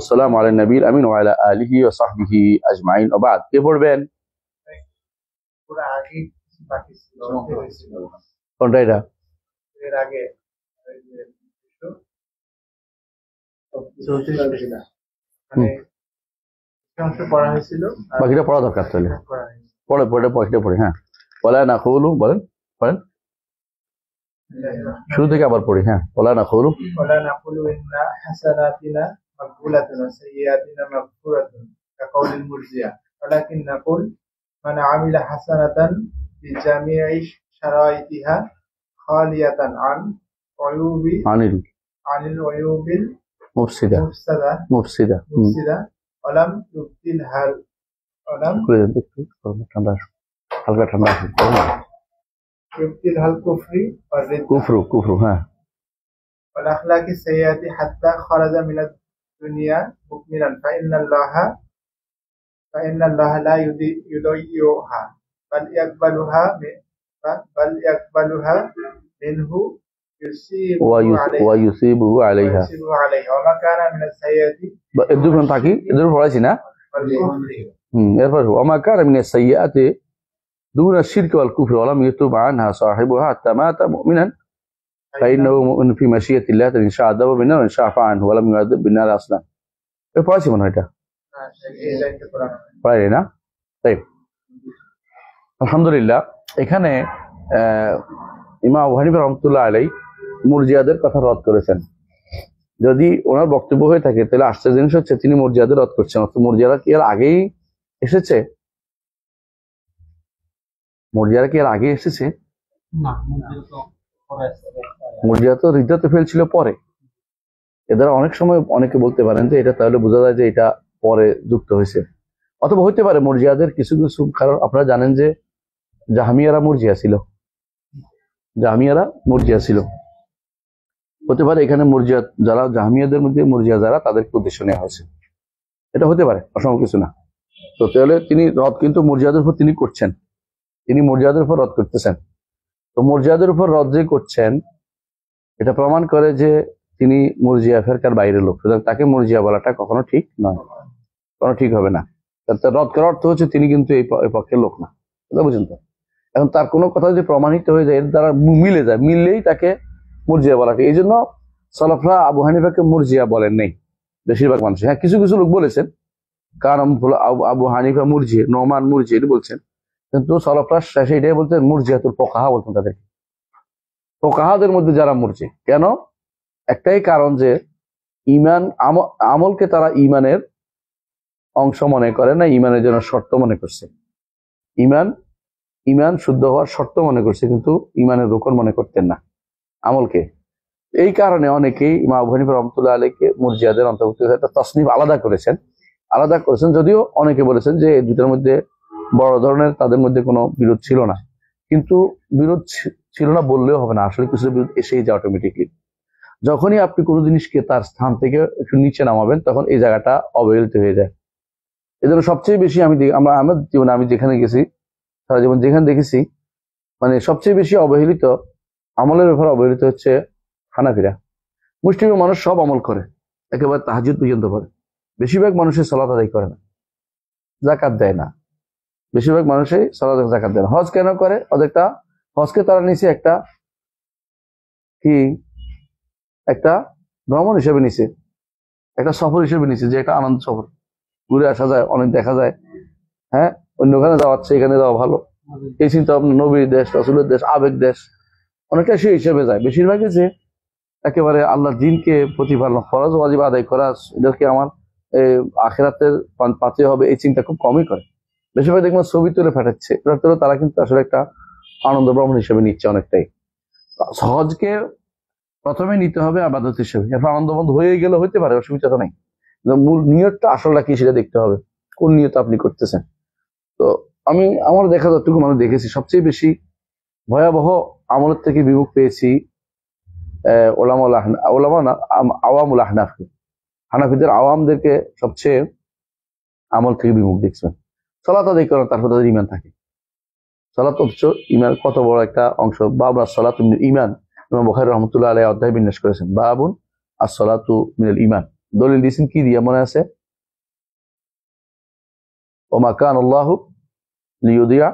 আসসালামু আলা নবীল আমিন ওয়া আলা আলিহি ওয়া সাহবিহি আজমাইন ওয়া বাদ। কে পড়বেন? পুরো আগে বাকি ছিল কোনটা এটা? এর আগে 34 মানে অংশ পড়া হয়েছিল, বাকিটা পড়া দরকার তাহলে পড়ে। হ্যাঁ, ওয়ালা নাকুলু বলেন শুরু থেকে আবার পড়ি। হ্যাঁ, ওয়ালা নাকুলু ইন্না হাসানাতিনা মাকবুলাতুন ওয়া সাইয়্যাতিনা মাগফুরাতুন কাকাউলিল মুরজিয়া, ওয়ালাকিন নাকুল মান আমিলা হাসানাতান বিজামিই শারাইতিহা খালিয়াতান আনিল ওয়ুবিল মুফসিদা ওয়ালাম ঠান্ডা হালকা ঠান্ডা يبطل الكفر والردة كفر ها والأخلاق السيئة حتى خرج من الدنيا مكملا فإن الله لا يضيعها بل يقبلها منه ويصيبه عليها وما كان من السيئة এদুন থাকি এদুন পড়াইছি না এরপর وما كان من السيئات دون الشرك والكفر ولم يتوب عنها صاحبها حتى مات مؤمنا فإنه مؤمن في مشيئة الله إن شاء عذب بالنار وإن شاء عفا عنه ولم يعذب بالنار أصلا. পড়াইছি মনে হয় এটা পড়াই না? তাই আলহামদুলিল্লাহ। এখানে ইমাম আবু হানিফা রাহমাতুল্লাহ আলাইহি মুরজিয়াদের কথা রদ করেছেন। যদি ওনার বক্তব্য হয়ে থাকে তাহলে আশ্চর্য জিনিস হচ্ছে তিনি মুরজিয়াদের রদ করছেন। মুরজিয়ারা কি এর আগেই এসেছে? মুরজিয়ারা কি এর আগে এসেছে? মুরজিয়া তো রিদ্দাতে ফেলছিল পরে। এদের অনেক সময় অনেকে বলতে পারেন যে এটা তাহলে বোঝা যায় যে এটা পরে যুক্ত হয়েছে, অথবা হইতে পারে মুরজিয়াদের কিছু কিছু, কারণ আপনারা জানেন যে জাহমিয়ারা মুরজিয়া ছিল, হতে পারে এখানে মুরজিয়া যারা জাহমিয়াদের মধ্যে মুরজিয়া যারা তাদেরকে উদ্দেশ্য নেওয়া হয়েছে, এটা হতে পারে, অসম্ভব কিছু না। তো তাহলে তিনি রদ কিন্তু মুরজিয়াদের উপর তিনি করছেন, তিনি মুরজিয়াদের উপর রদ করতেছেন। তো মুরজিয়াদের উপর রদ যে করছেন এটা প্রমাণ করে যে তিনি মুরজিয়া ফেরকার বাইরের লোক, সুতরাং তাকে মুরজিয়া বলাটা কখনো ঠিক নয়, কখনো ঠিক হবে না। রদ করার অর্থ হচ্ছে তিনি কিন্তু এই পক্ষের লোক না, বুঝলেন তো? এখন তার কোনো কথা যদি প্রমাণিত হয়ে যায়, এর দ্বারা মিললেই তাকে মুরজিয়া বলা ঠিক। এই জন্য সালাফরা আবু হানিফাকে মুরজিয়া বলেন নেই বেশিরভাগ মানুষ। হ্যাঁ, কিছু কিছু লোক বলেছেন কারণ আবু হানিফা মুরজিয়া, নোমান মুরজিয়া এটা বলছেন, কিন্তু সালাফরা শেষে এটাই বলতেন মুরজিয়াতুল ফুকাহা বলতেন তাদেরকে। ফুকাহাদের মধ্যে যারা মুরজি, কেন? একটাই কারণ যে ঈমান আমলকে তারা ঈমানের অংশ মনে করে না, ঈমানের জন্য শর্ত মনে করছে। ঈমান শুদ্ধ হওয়ার শর্ত মনে করছে, কিন্তু ঈমানের রুকন মনে করতেন না আমলকে। এই কারণে অনেকেই ইমাম আবু হানিফা রাহমাতুল্লাহ আলাইহিকে মুরজিয়াদের অন্তর্ভুক্ত একটা তাসনিফ আলাদা করেছেন। যদিও অনেকে বলেছেন যে এই দুটোর মধ্যে বড় ধরনের তাদের মধ্যে কোনো বিরোধ ছিল না, কিন্তু বিরোধ ছিল না বললেও হবে না, আসলে কিছু বিরোধ এসেই যায় অটোমেটিকলি। যখনই আপনি কোনো জিনিসকে তার স্থান থেকে একটু নিচে নামাবেন তখন এই জায়গাটা অবহেলিত হয়ে যায়। এজন্য সবচেয়ে বেশি আমার জীবনে আমি যেখানে গেছি, সারা জীবন যেখানে দেখেছি, মানে সবচেয়ে বেশি অবহেলিত আমলের ব্যাপারে অবহেলিত হচ্ছে হানাফিরা। মুসলিম মানুষ সব আমল করে, একেবারে তাহাজ্জুদ পর্যন্ত করে। বেশিরভাগ মানুষের সালাত আদায় করে না, যাকাত দেয় না। বেশিরভাগ মানুষই সালাত যাকাত দেয় না। হজ কেন করে? অনেকটা হজকে তারা নিচে একটা ভ্রমণ হিসেবে নিছে, একটা সফর হিসেবে নিছে, যে একটা আনন্দ সফর, ঘুরে আসা যায়, অনেক দেখা যায়। হ্যাঁ, অন্যখানে যাওয়াচ্ছে, এখানে যাওয়া ভালো, এই চিন্তা ভাবনা। নবীর দেশ, রাসূলের দেশ, আবেগ দেশ, অনেকটা সেই হিসেবে যায়। বেশিরভাগই যে একেবারে আল্লাহর দ্বীনকে প্রতিপালন, ফরজ ওয়াজিব আদায় করা, এদেরকে আমার আখিরাতের পাতে হবে, এই চিন্তা খুব কমই করে। বেশিরভাগ দেখবেন ছবি তুলে পাঠাচ্ছে, তারা কিন্তু আসলে একটা আনন্দ ভ্রমণ হিসেবে নিচ্ছে অনেকটাই। হজকে প্রথমে নিতে হবে আবাদত হিসেবে, এরপর আনন্দ বন্ধ হয়ে গেলে হইতে পারে, অসুবিধা তো নাই। মূল নিয়তটা আসলটা কি সেটা দেখতে হবে, কোন নিয়ত আপনি করতেছেন। তো আমি আমার দেখা যতটুকু মানুষ দেখেছি, সবচেয়ে বেশি ভয়াবহ আমলের থেকে বিমুখ পেয়েছি আওয়ামুল আহনাফকে। হানাফিদের আওয়ামদেরকে সবচেয়ে আমল থেকে বিমুখ দেখছেন। সালাত আদায় করেন, তারপর তাদের ঈমান থাকে। সালাত অথচ ঈমান কত বড় একটা অংশ। বাবুল সালাতু মিনাল ঈমান, ইমাম বুখারী রাহমাতুল্লাহ আলাইহি অধ্যায় বিন্যাস করেছেন, বাবুন আস-সালাতু মিনাল ঈমান, দলিল দিয়েছেন কি দিয়ে মনে আছে? ওমা কান আল্লাহু লিইউদিয়া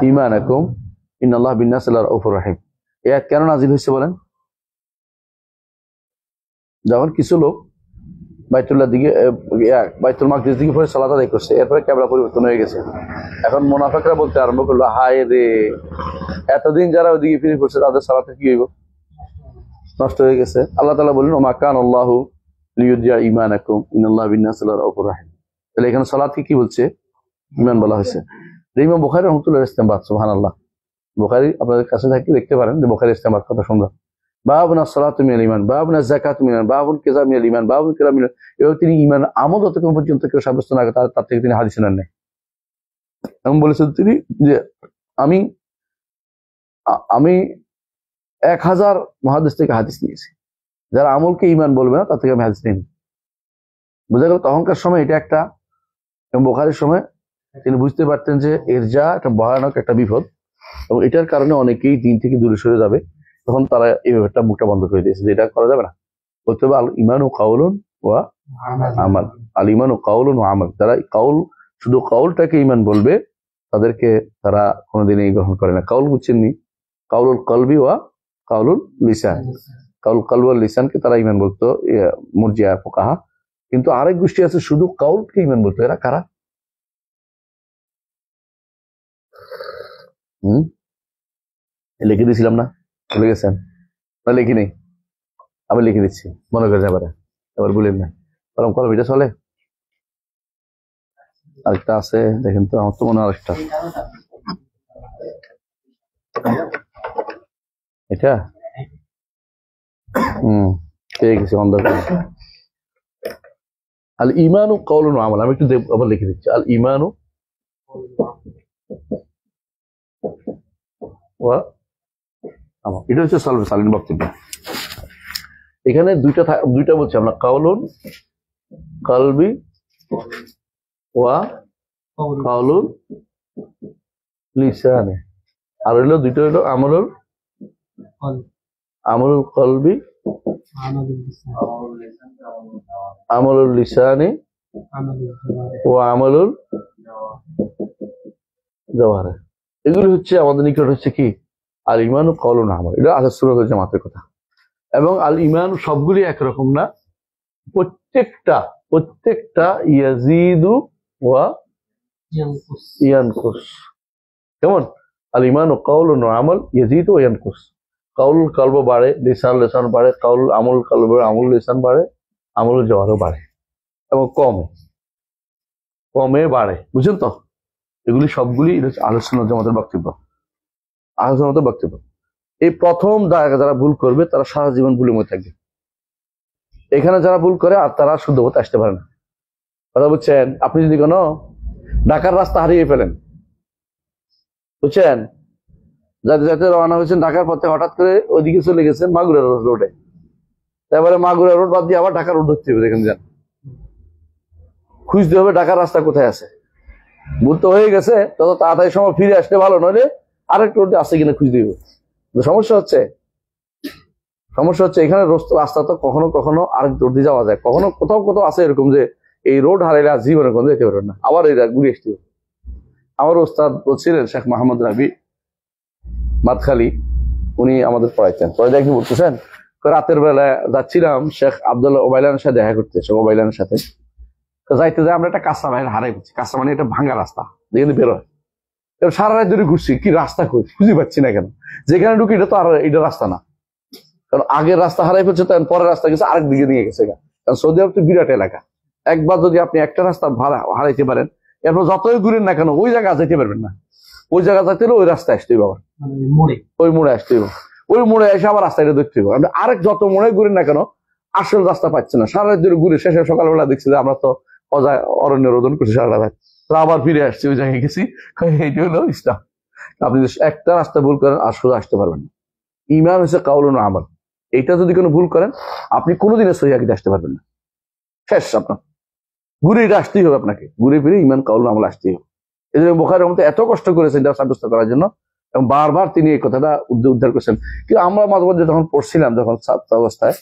ঈমানাকুম ইন্নাল্লাহা বিন-নাসি লারাউফুর রাহিম। এই আয়াত কেন নাযিল হয়েছে বলেন? যখন কিছু লোক বাইতুল্লাহ দিকে বাইতুল মাকদিস দিকে পরে সালাত আদায় করছে, এরপরে কিবলা পরিবর্তন হয়ে গেছে। এখন মুনাফিকরা বলতে আরম্ভ করলো, হায় রে, এতদিন যারা ওইদিকে ফিরে পড়ছে তাদের সালাতে কি হইব? নষ্ট হয়ে গেছে। আল্লাহ তাআলা বললেন ওমা কান আল্লাহু লিইউদিয়া ঈমানাকুম ইন্নাল্লাহা বিন-নাসি লারাউফুর রাহিম। তাহলে এখানে সালাতকে কি বলছে? ঈমান বলা হয়েছে। ইমাম বুখারী রাহমাতুল্লাহ ইসতিমবাত, সুবহানাল্লাহ, বুখারী আপনাদের কাছে থাকলে দেখতে পারেন যে বুখারী ইসতিমবাত কত সুন্দর। বাবুন আস-সালাতু মিনাল ঈমান, বাবুন আয-যাকাতু মিনাল ঈমান, বাবুন কিযা মিনাল ঈমান, বাবুন কিযা মিনাল। এবং তিনি ঈমান আমল যতক্ষণ পর্যন্ত কেউ সাব্যস্ত না করে তার থেকে তিনি হাদিস নেন নাই। এমন বলেছেন তিনি যে আমি 1000 মুহাদ্দিস থেকে হাদিস নিয়েছি, যারা আমলকে ঈমান বলবে না তার থেকে আমি হাদিস নিইনি। বোঝা গেল তখনকার সময় এটা একটা, এবং বুখারীর সময় তিনি বুঝতে পারতেন যে এর যা একটা ভয়ানক একটা বিপদ, এবং এটার কারণে অনেকেই দিন থেকে দূরে সরে যাবে। তখন তারা এই ব্যাপারটা মুখটা বন্ধ করে দিয়েছে যে এটা করা যাবে না। বলতে হবে আল ঈমানু কাউলুন ওয়া আমাল, আল ঈমানু কাউলুন ওয়া আমাল। যারা কাউল, শুধু কাউলটাকে ঈমান বলবে তাদেরকে তারা কোনোদিনই গ্রহণ করে না। কাউল বুঝছেননি? কাউলুল কলবি ওয়া কাউলুল লিসান, কাউল কলব ওয়াল লিসানকে তারা ঈমান বলতো মুরজিয়া ফুকাহা। কিন্তু আরেক গোষ্ঠী আছে শুধু কাউলকে ঈমান বলতো। এরা কারা? লিখে দিয়েছিলাম না? ভুলে গেছেন না? লিখি নেই, আবার লিখে দিচ্ছি, মনে করে যাবার এবার বলেন না। কলম কলম এটা চলে। আরেকটা আছে দেখেন তো, আমার তো মনে হয় আরেকটা এটা পেয়ে গেছি অন্ধকার। আল ঈমানু কাউলুন ওয়া আমাল। আমি একটু আবার লিখে দিচ্ছি, আল ঈমানু ওয়া আমাল। এটা হচ্ছে সালফে সালিন বক্তব্য। এখানে দুইটা বলছি আমরা, কাউলুন কলবি ওয়া কাউলুল লিসানে, আর হইলো দুইটা হইলো আমলুল কলবি আমলুল লিসানে ও আমলুল জওয়ারে। এগুলি হচ্ছে আমাদের নিকট হচ্ছে কি আল ঈমান ও কাউলুন আমাল। এটা আহলে সুন্নাত ওয়াল জামাতের কথা। এবং আল ঈমান সবগুলি একরকম না, প্রত্যেকটা ইয়াজিদু ওয়া ইয়ানকুস। কেমন? আল ঈমান ও কাউলুন ওয়া আমাল ইয়াজিদু ওয়া ইয়ানকুস। কাউল কলব বাড়ে, লিসান বাড়ে, কাউল আমল কলব আমল লিসান বাড়ে, আমল জওয়ারও বাড়ে, এবং কমে বাড়ে। বুঝছেন তো? এগুলি সবগুলি আহলে সুন্নাত জামাতের বক্তব্য, আহলে সুন্নাতের বক্তব্য। এই প্রথম যারা ভুল করবে তারা সারা জীবন ভুলের মধ্যে থাকবে। এখানে যারা ভুল করে আর তারা শুদ্ধ পথে আসতে পারে না। কথা বুঝছেন? আপনি যদি কোনো ঢাকার রাস্তা হারিয়ে ফেলেন, বুঝছেন, যাতে যাতে রওনা হয়েছেন ঢাকার পথে, হঠাৎ করে ওইদিকে চলে গেছেন মাগুরা রোডে, তারপরে মাগুরা রোড বাদ দিয়ে আবার ঢাকার রোড ধরতে হবে। দেখেন যান, খুঁজতে হবে ঢাকার রাস্তা কোথায় আছে। ভুল তো হয়ে গেছে, তত তাড়াতাড়ি সময় ফিরে আসতে ভালো, নইলে আরেক রোডে আছে কিনা খুঁজতে হবে। সমস্যা হচ্ছে এখানে রাস্তা তো কখনো কখনো আরেক রোড দিয়ে যাওয়া যায়, কখনো কোথাও আছে এরকম যে এই রোড হারাইলে আর জীবনে কোনো যেতে পারবেন না, আবার এই ঘুরে আসতে হবে। আমার ওস্তাদ বলছিলেন শেখ মোহাম্মদ রাবি মাতখালী, উনি আমাদের পড়াইতেন। পরে দেখি বলতেছেন রাতের বেলায় যাচ্ছিলাম শেখ আব্দুল্লাহ ওবাইলানের সাথে দেখা করতে, শেখ ওবাইলানের সাথে যাইতে যাই আমরা একটা কাঁচরা বাইরে হারাই পাচ্ছি। কাঁচরা মানে একটা ভাঙা রাস্তা যেখানে বেরোয়। এবার সারা রাত ধরে ঘুরছি, কি রাস্তা খুঁজে পাচ্ছি না কেন। যেখানে ঢুকি এটা তো আর এটা রাস্তা না, কারণ আগের রাস্তা হারাই ফেলছে, তখন পরের রাস্তা গেছে আরেক দিকে নিয়ে গেছে। কারণ সৌদি আরব তো বিরাট এলাকা, একবার যদি আপনি একটা রাস্তা হারাইতে পারেন, এরপর যতই ঘুরেন না কেন ওই জায়গা যেতে পারবেন না। ওই জায়গা যাইতে হলে ওই রাস্তায় আসতে হবে, আবার ওই মোড়ে আসতে হবে, ওই মোড়ে এসে আবার রাস্তাটা দেখতে হবে। আপনি আরেক যত মোড়ে ঘুরেন না কেন আসল রাস্তা পাচ্ছেন না। সারা রাত ধরে ঘুরে শেষে সকালবেলা দেখছি যে আমরা তো অরণ্য রোদন করছি সারা রাত, আবার ফিরে আসছি ওই জায়গায় গেছি। এইটা হলো ইসলাম। আপনি একটা রাস্তা ভুল করেন আর সোজা আসতে পারবেন না। ঈমান হচ্ছে কাউলুন ওয়া আমাল। এইটা যদি কোনো ভুল করেন আপনি কোনোদিনও সহিহ আকিদা আসতে পারবেন না, শেষ। আপনার ঘুরে এটা আসতেই হবে, আপনাকে ঘুরে ফিরে ঈমান কাউলুন আমল আসতেই হবে। এই জন্য বুখারীর মধ্যে এত কষ্ট করেছেন এটা সাব্যস্ত করার জন্য, এবং বারবার তিনি এই কথাটা উদ্ধার করেছেন। কিন্তু আমরা মাঝে মধ্যে যখন পড়ছিলাম, যখন ছাত্র অবস্থায়,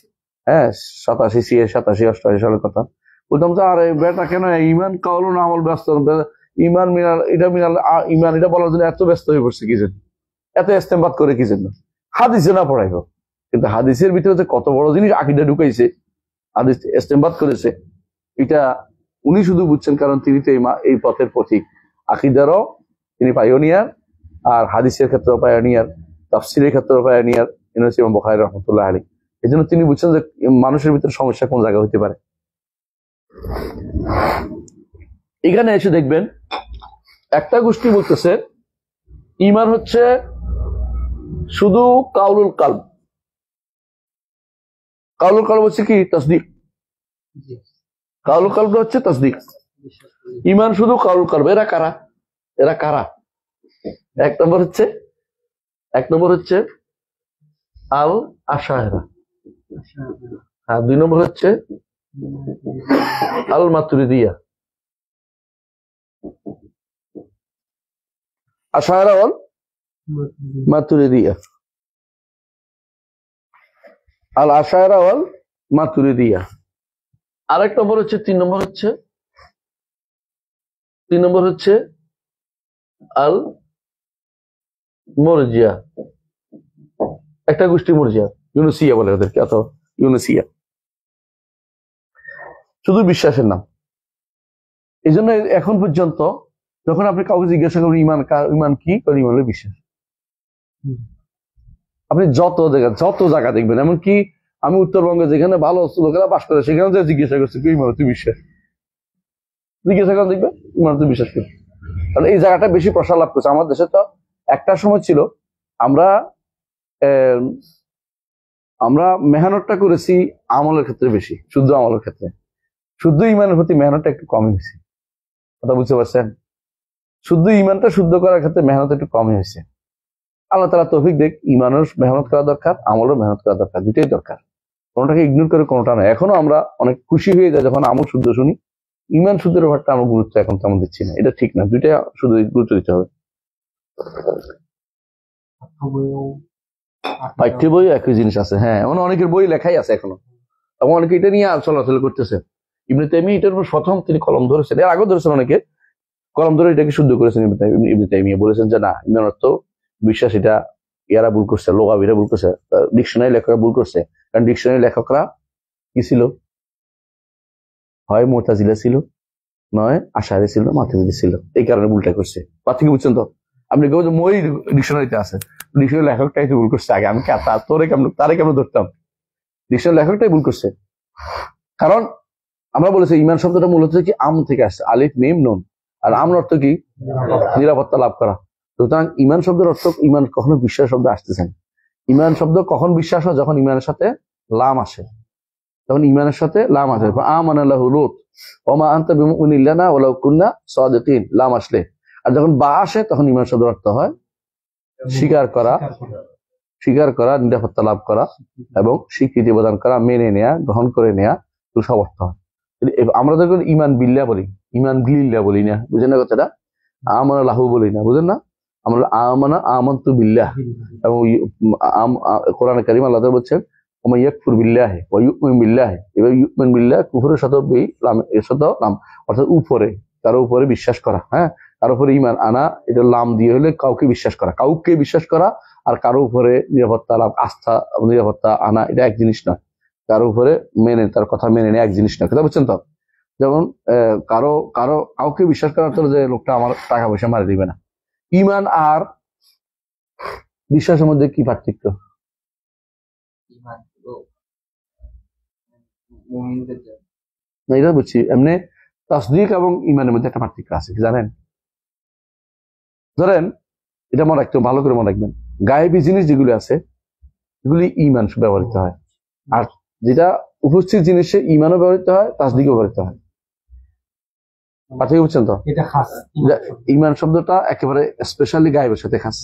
হ্যাঁ 87 88 সালের কথা। বলতাম যে আরে বেটা কেন ইমান কাউল না আমল ব্যস্ত, ইমান মিনাল এটা মিনাল ইমান এটা বলার জন্য এত ব্যস্ত হয়ে পড়ছে কি জন্য, এত ইস্তেমবাদ করে কি জন্য, হাদিসে না পড়াইব। কিন্তু হাদিসের ভিতরে যে কত বড় জিনিস আকীদা ঢুকাইছে, হাদিস ইস্তেমবাদ করেছে, এটা উনি শুধু বুঝছেন কারণ তিনি তো এই পথের পথিক। আকীদারও তিনি পায়োনিয়ার, আর হাদিসের ক্ষেত্রেও পায়োনিয়ার, তাফসীরের ক্ষেত্রেও পায়োনিয়ার। ইমাম বুখারী রাহমাতুল্লাহ আলাইহি। এই জন্য তিনি বুঝছেন যে মানুষের ভিতরে সমস্যা কোন জায়গায় হতে পারে। এখানে এসে দেখবেন একটা গোষ্ঠী বলতেছে ঈমান হচ্ছে শুধু কাউলুল কালব। কাউলুল কালব হচ্ছে কি? তাসদীক। কাউলুল কালব হচ্ছে তাসদীক। ঈমান শুধু কাউলুল কালব। এরা কারা? এরা কারা? এক নম্বর হচ্ছে আল আশায়রা। হ্যাঁ, 2 নম্বর হচ্ছে আল মাতুরিদিয়া। আশায়রা ওয়াল মাতুরিদিয়া, আল আশায়রা ওয়াল মাতুরিদিয়া। আরেক নম্বর হচ্ছে 3 নম্বর হচ্ছে আল মুরজিয়া। একটা গোষ্ঠী মুরজিয়া, ইউনুসিয়া বলে ওদেরকে, অথবা ইউনুসিয়া, শুধু বিশ্বাসের নাম। এই জন্য এখন পর্যন্ত যখন আপনি কাউকে জিজ্ঞাসা করবেন ইমান কি, ইমান হলো বিশ্বাস। আপনি যত জায়গা দেখবেন, এমনকি আমি উত্তরবঙ্গে যেখানে ভালো লোকেরা বাস করে সেখানে যে জিজ্ঞাসা করছে কি ইমান তুই বিশ্বাস, জিজ্ঞাসা করেন দেখবে ইমান তুই বিশ্বাস করি। কারণ এই জায়গাটা বেশি প্রসার লাভ করছে। আমার দেশে তো একটা সময় ছিল আমরা মেহনতটা করেছি আমলের ক্ষেত্রে বেশি, শুদ্ধ আমলের ক্ষেত্রে। শুদ্ধ ইমানের প্রতি মেহনতটা একটু কমই হয়েছে। কথা বুঝতে পারছেন? শুদ্ধ ইমানটা শুদ্ধ করার ক্ষেত্রে মেহনত একটু কমই হয়েছে। আল্লাহ তাআলা তৌফিক দেখ, ইমানের মেহনত করা দরকার, আমলের মেহনত করা দরকার, দুটোই দরকার। কোনোটাকে ইগনোর করে কোনোটা নয়। এখনো আমরা অনেক খুশি হয়ে যায় যখন আমল শুদ্ধ শুনি, ইমান শুদ্ধের ব্যাপারটা আমরা গুরুত্ব এখন তেমন দিচ্ছি না। এটা ঠিক না, দুইটা শুধু গুরুত্ব দিতে হবে। পাঠ্য বই একই জিনিস আছে, হ্যাঁ, এমন অনেকের বই লেখাই আছে এখনো, এবং অনেকে এটা নিয়ে চলাচল করতেছে। ইবনে তাইমিয়া এটার উপর প্রথম তিনি কলম ধরেছেন, এর আগে ধরেছেন অনেকে, কলম ধরে এটাকে শুদ্ধ করেছেন। ইবনে তাইমিয়া বলেছেন যে না, ইমান অর্থ বিশ্বাস। এটা ইয়ারা ভুল করছে, লোগাবিরা ভুল করছে, ডিকশনারি লেখকরা ভুল করছে। কারণ ডিকশনারি লেখকরা কি ছিল? হয় মুতাজিলা ছিল, নয় আশারি ছিল, মাতুরিদি ছিল। এই কারণে ভুলটা করছে। পার্থক্য বুঝছেন তো? আপনি কেউ যে মই ডিকশনারিতে আছে, ডিকশনারি লেখকটাই তো ভুল করছে আগে। আমি তারে কেমন ধরতাম? ডিকশনারি লেখকটাই ভুল করছে। কারণ আমরা বলেছি ইমান শব্দটা মূলত কি আম থেকে আসছে, আলিফ মিম নুন। আর আমর অর্থ কি? নিরাপত্তা লাভ করা। সুতরাং ইমান শব্দের অর্থ, ইমান কখনো বিশ্বাস শব্দ আসতেছেন। ইমান শব্দ কখন বিশ্বাস হয়? যখন ইমানের সাথে লাম আসে, তখন ইমানের সাথে লাম আসে। আমানা লাহু লূত ওমা আনতা বিমুমিনিন লানা ওয়ালাউ কুন্না সাদিকিন, লাম আসলে। আর যখন বা আসে তখন ইমান শব্দের অর্থ হয় স্বীকার করা, নিরাপত্তা লাভ করা এবং স্বীকৃতি প্রদান করা, মেনে নেয়া, গ্রহণ করে নেয়া, তো সব অর্থ হয়। আমরা যখন ইমান বিল্লাহ বলি, ইমান বিল্লাহ বলি না, বুঝেন না কথাটা? আমানা লাহু বলি না, বুঝেন না? আমরা আমানতু বিল্লাহ। এবং কোরআনে কারীম আল্লাহ তাআলা বলছেন ওমা ইয়াকফুর বিল্লাহি ওয়া ইউমিন বিল্লাহি। এবার ইউমিন বিল্লাহ কুফরের সাথে লাম, এর সাথে লাম, অর্থাৎ উপরে, কারো উপরে বিশ্বাস করা। হ্যাঁ, কারো উপরে ইমান আনা, এটা লাম দিয়ে হলে কাউকে বিশ্বাস করা। আর কারো উপরে নিরাপত্তা লাভ, আস্থা, নিরাপত্তা আনা, এটা এক জিনিস নয়। কারো উপরে তার কথা মেনে নেওয়া এক জিনিস নয়। কথা বুঝছেন তো? যেমন কাউকে বিশ্বাস করার তো যে লোকটা আমার টাকা পয়সা মারি দিবে না। ইমান আর বিশ্বাসের মধ্যে কি পার্থক্য? না, এটা বুঝছি। এমনি তাসদীক এবং ইমানের মধ্যে একটা পার্থক্য আছে, কি জানেন? ধরেন, এটা মনে রাখতে ভালো করে মনে রাখবেন, গায়েবী জিনিস যেগুলি আছে এগুলি ইমান ব্যবহৃত হয়। আর যেটা উপস্থিত জিনিসে ইমানও ব্যবহৃত হয়, তাসদীকও ব্যবহৃত হয়। পার্থক্য বুঝছেন তো? ইমান শব্দটা একেবারে স্পেশালি গায়েবের সাথে খাস।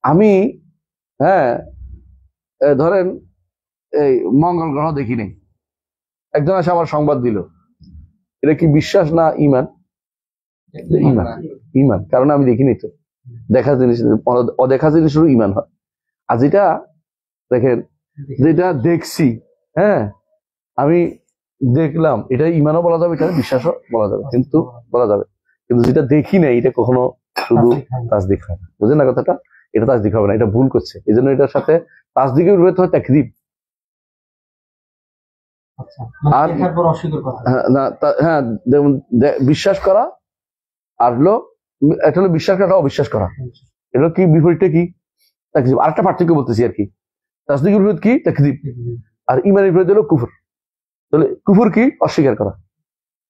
আমি ধরেন এই মঙ্গল গ্রহ দেখিনি, একজন এসে আমার সংবাদ দিল, এটা কি বিশ্বাস না ইমান? ইমান, কারণ আমি দেখিনি তো। দেখা জিনিস, অদেখা জিনিসেরও ইমান হয়। আর যেটা দেখেন, যেটা দেখছি, আমি দেখলাম, এটা ইমানও বলা যাবে, এটা বিশ্বাসও বলা যাবে, কিন্তু বলা যাবে, কিন্তু যেটা দেখি না এটা কখনো শুধু তাসদিক হয় না। বুঝলেন না কথাটা? এটা তাসদিক হবে না, এটা ভুল করছে। এই জন্য এটার সাথে তাসদিকের বিপরীত হয় তাকযীব। আর হ্যাঁ, বিশ্বাস করা আর হলো, এটা হলো বিশ্বাস করা, অবিশ্বাস করা। এটা কি বিপরীতটা কি? তাকযীব। আরেকটা পার্থক্য বলতেছি আর কি। তাসদিকের বিপরীত কি? তাকযীব। আর ইমানের বিপরীত হলো কুফর। তাহলে কুফর কি? অস্বীকার করা।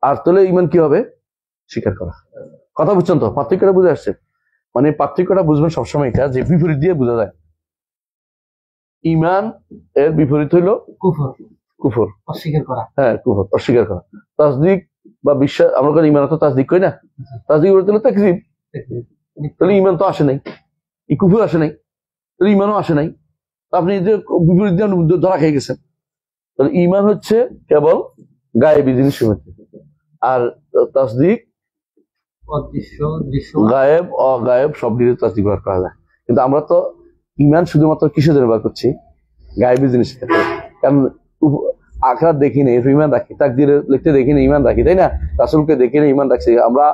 আর তাহলে ইমান কি হবে? স্বীকার করা। কথা বুঝছেন তো? পার্থক্যটা বুঝে আসছে? মানে পার্থক্যটা বুঝবেন সবসময় এটা, যে বিপরীত দিয়ে বোঝা যায়। ইমান এর বিপরীত হইল কুফর। কুফর অস্বীকার করা। হ্যাঁ, কুফর অস্বীকার করা। তাসদিক বা বিশ্বাস, আমরা ইমান তো তাসদিক করি না? তাসদিক বলতে হলো তাকযীব। তাহলে ইমান তো আসে নাই, এই কুফর আসে নাই, তাহলে ইমানও আসে নাই। আপনি যে বিপরীত দিয়ে ধরা খেয়ে গেছেন। তাহলে ইমান হচ্ছে কেবল গায়েবী জিনিসের মধ্যে, আর তাসদিক গায়েব অগায়েব সব দিয়ে তাসদিক ব্যবহার করা যায়। কিন্তু আমরা তো ইমান শুধুমাত্র কিসের জন্য ব্যবহার করছি? গায়েবী জিনিসের ক্ষেত্রে। কারণ আখিরাত দেখি না, ইমান রাখি, তাকদীর লিখতে দেখি না, ইমান রাখি, তাই না? রাসূলকে দেখি না, ইমান রাখছি। আমরা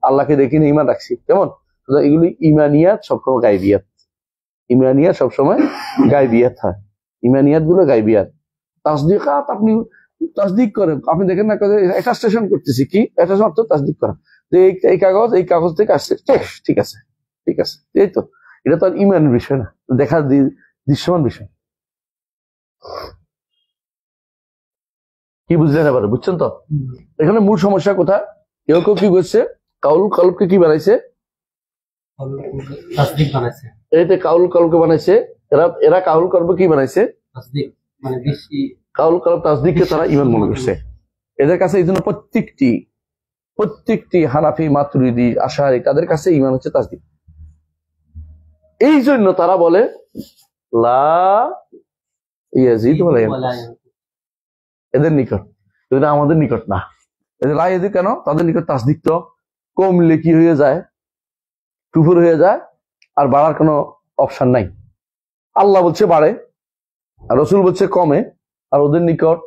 আল্লাহকে দেখি না, ইমান রাখছি। কেমন? এগুলি ইমানিয়াত সবসময় গায়েবিয়াত। ইমানিয়াত সবসময় গায়েবিয়াত হয়। ইমানিয়াত গুলো গায়েবিয়াত। তাসদিকাত আপনি তাসদিক করেন, আপনি দেখেন না, একটা স্টেশন করতেছি, কি এটা অর্থ তাসদিক করা, যে এই কাগজ থেকে আসছে, ঠিক আছে, ঠিক আছে, এই তো। এটা তো আর ইমানের বিষয় না, দেখা দৃশ্যমান বিষয়। কি বুঝলেন এবারে? বুঝছেন তো? এখানে মূল সমস্যা কোথায়? কেউ কেউ কি করছে, কাউল কলবকে কি বানাইছে? এইতে কাউল কলবকে বানাইছে। এরা কাউল কলব কি বানাইছে? কাউল কলব তাসদিককে তারা ইমান মনে করছে। এদের কাছে এই জন্য প্রত্যেকটি হানাফি, মাতুরিদি, আশারি, তাদের কাছে ইমান হচ্ছে তাসদিক। এই জন্য তারা বলে লা ইয়াজিদ ওয়া লা ইয়ানকুস এদের নিকট, কিন্তু আমাদের নিকট না। এদের লা ইয়াজিদ কেন? তাদের নিকট তাসদিক তো কমলে কি হয়ে যায়? কুফর হয়ে যায়, আর বাড়ার কোনো অপশন নাই। আল্লাহ বলছে বাড়ে, আর রাসূল বলছে কমে, আর ওদের নিকট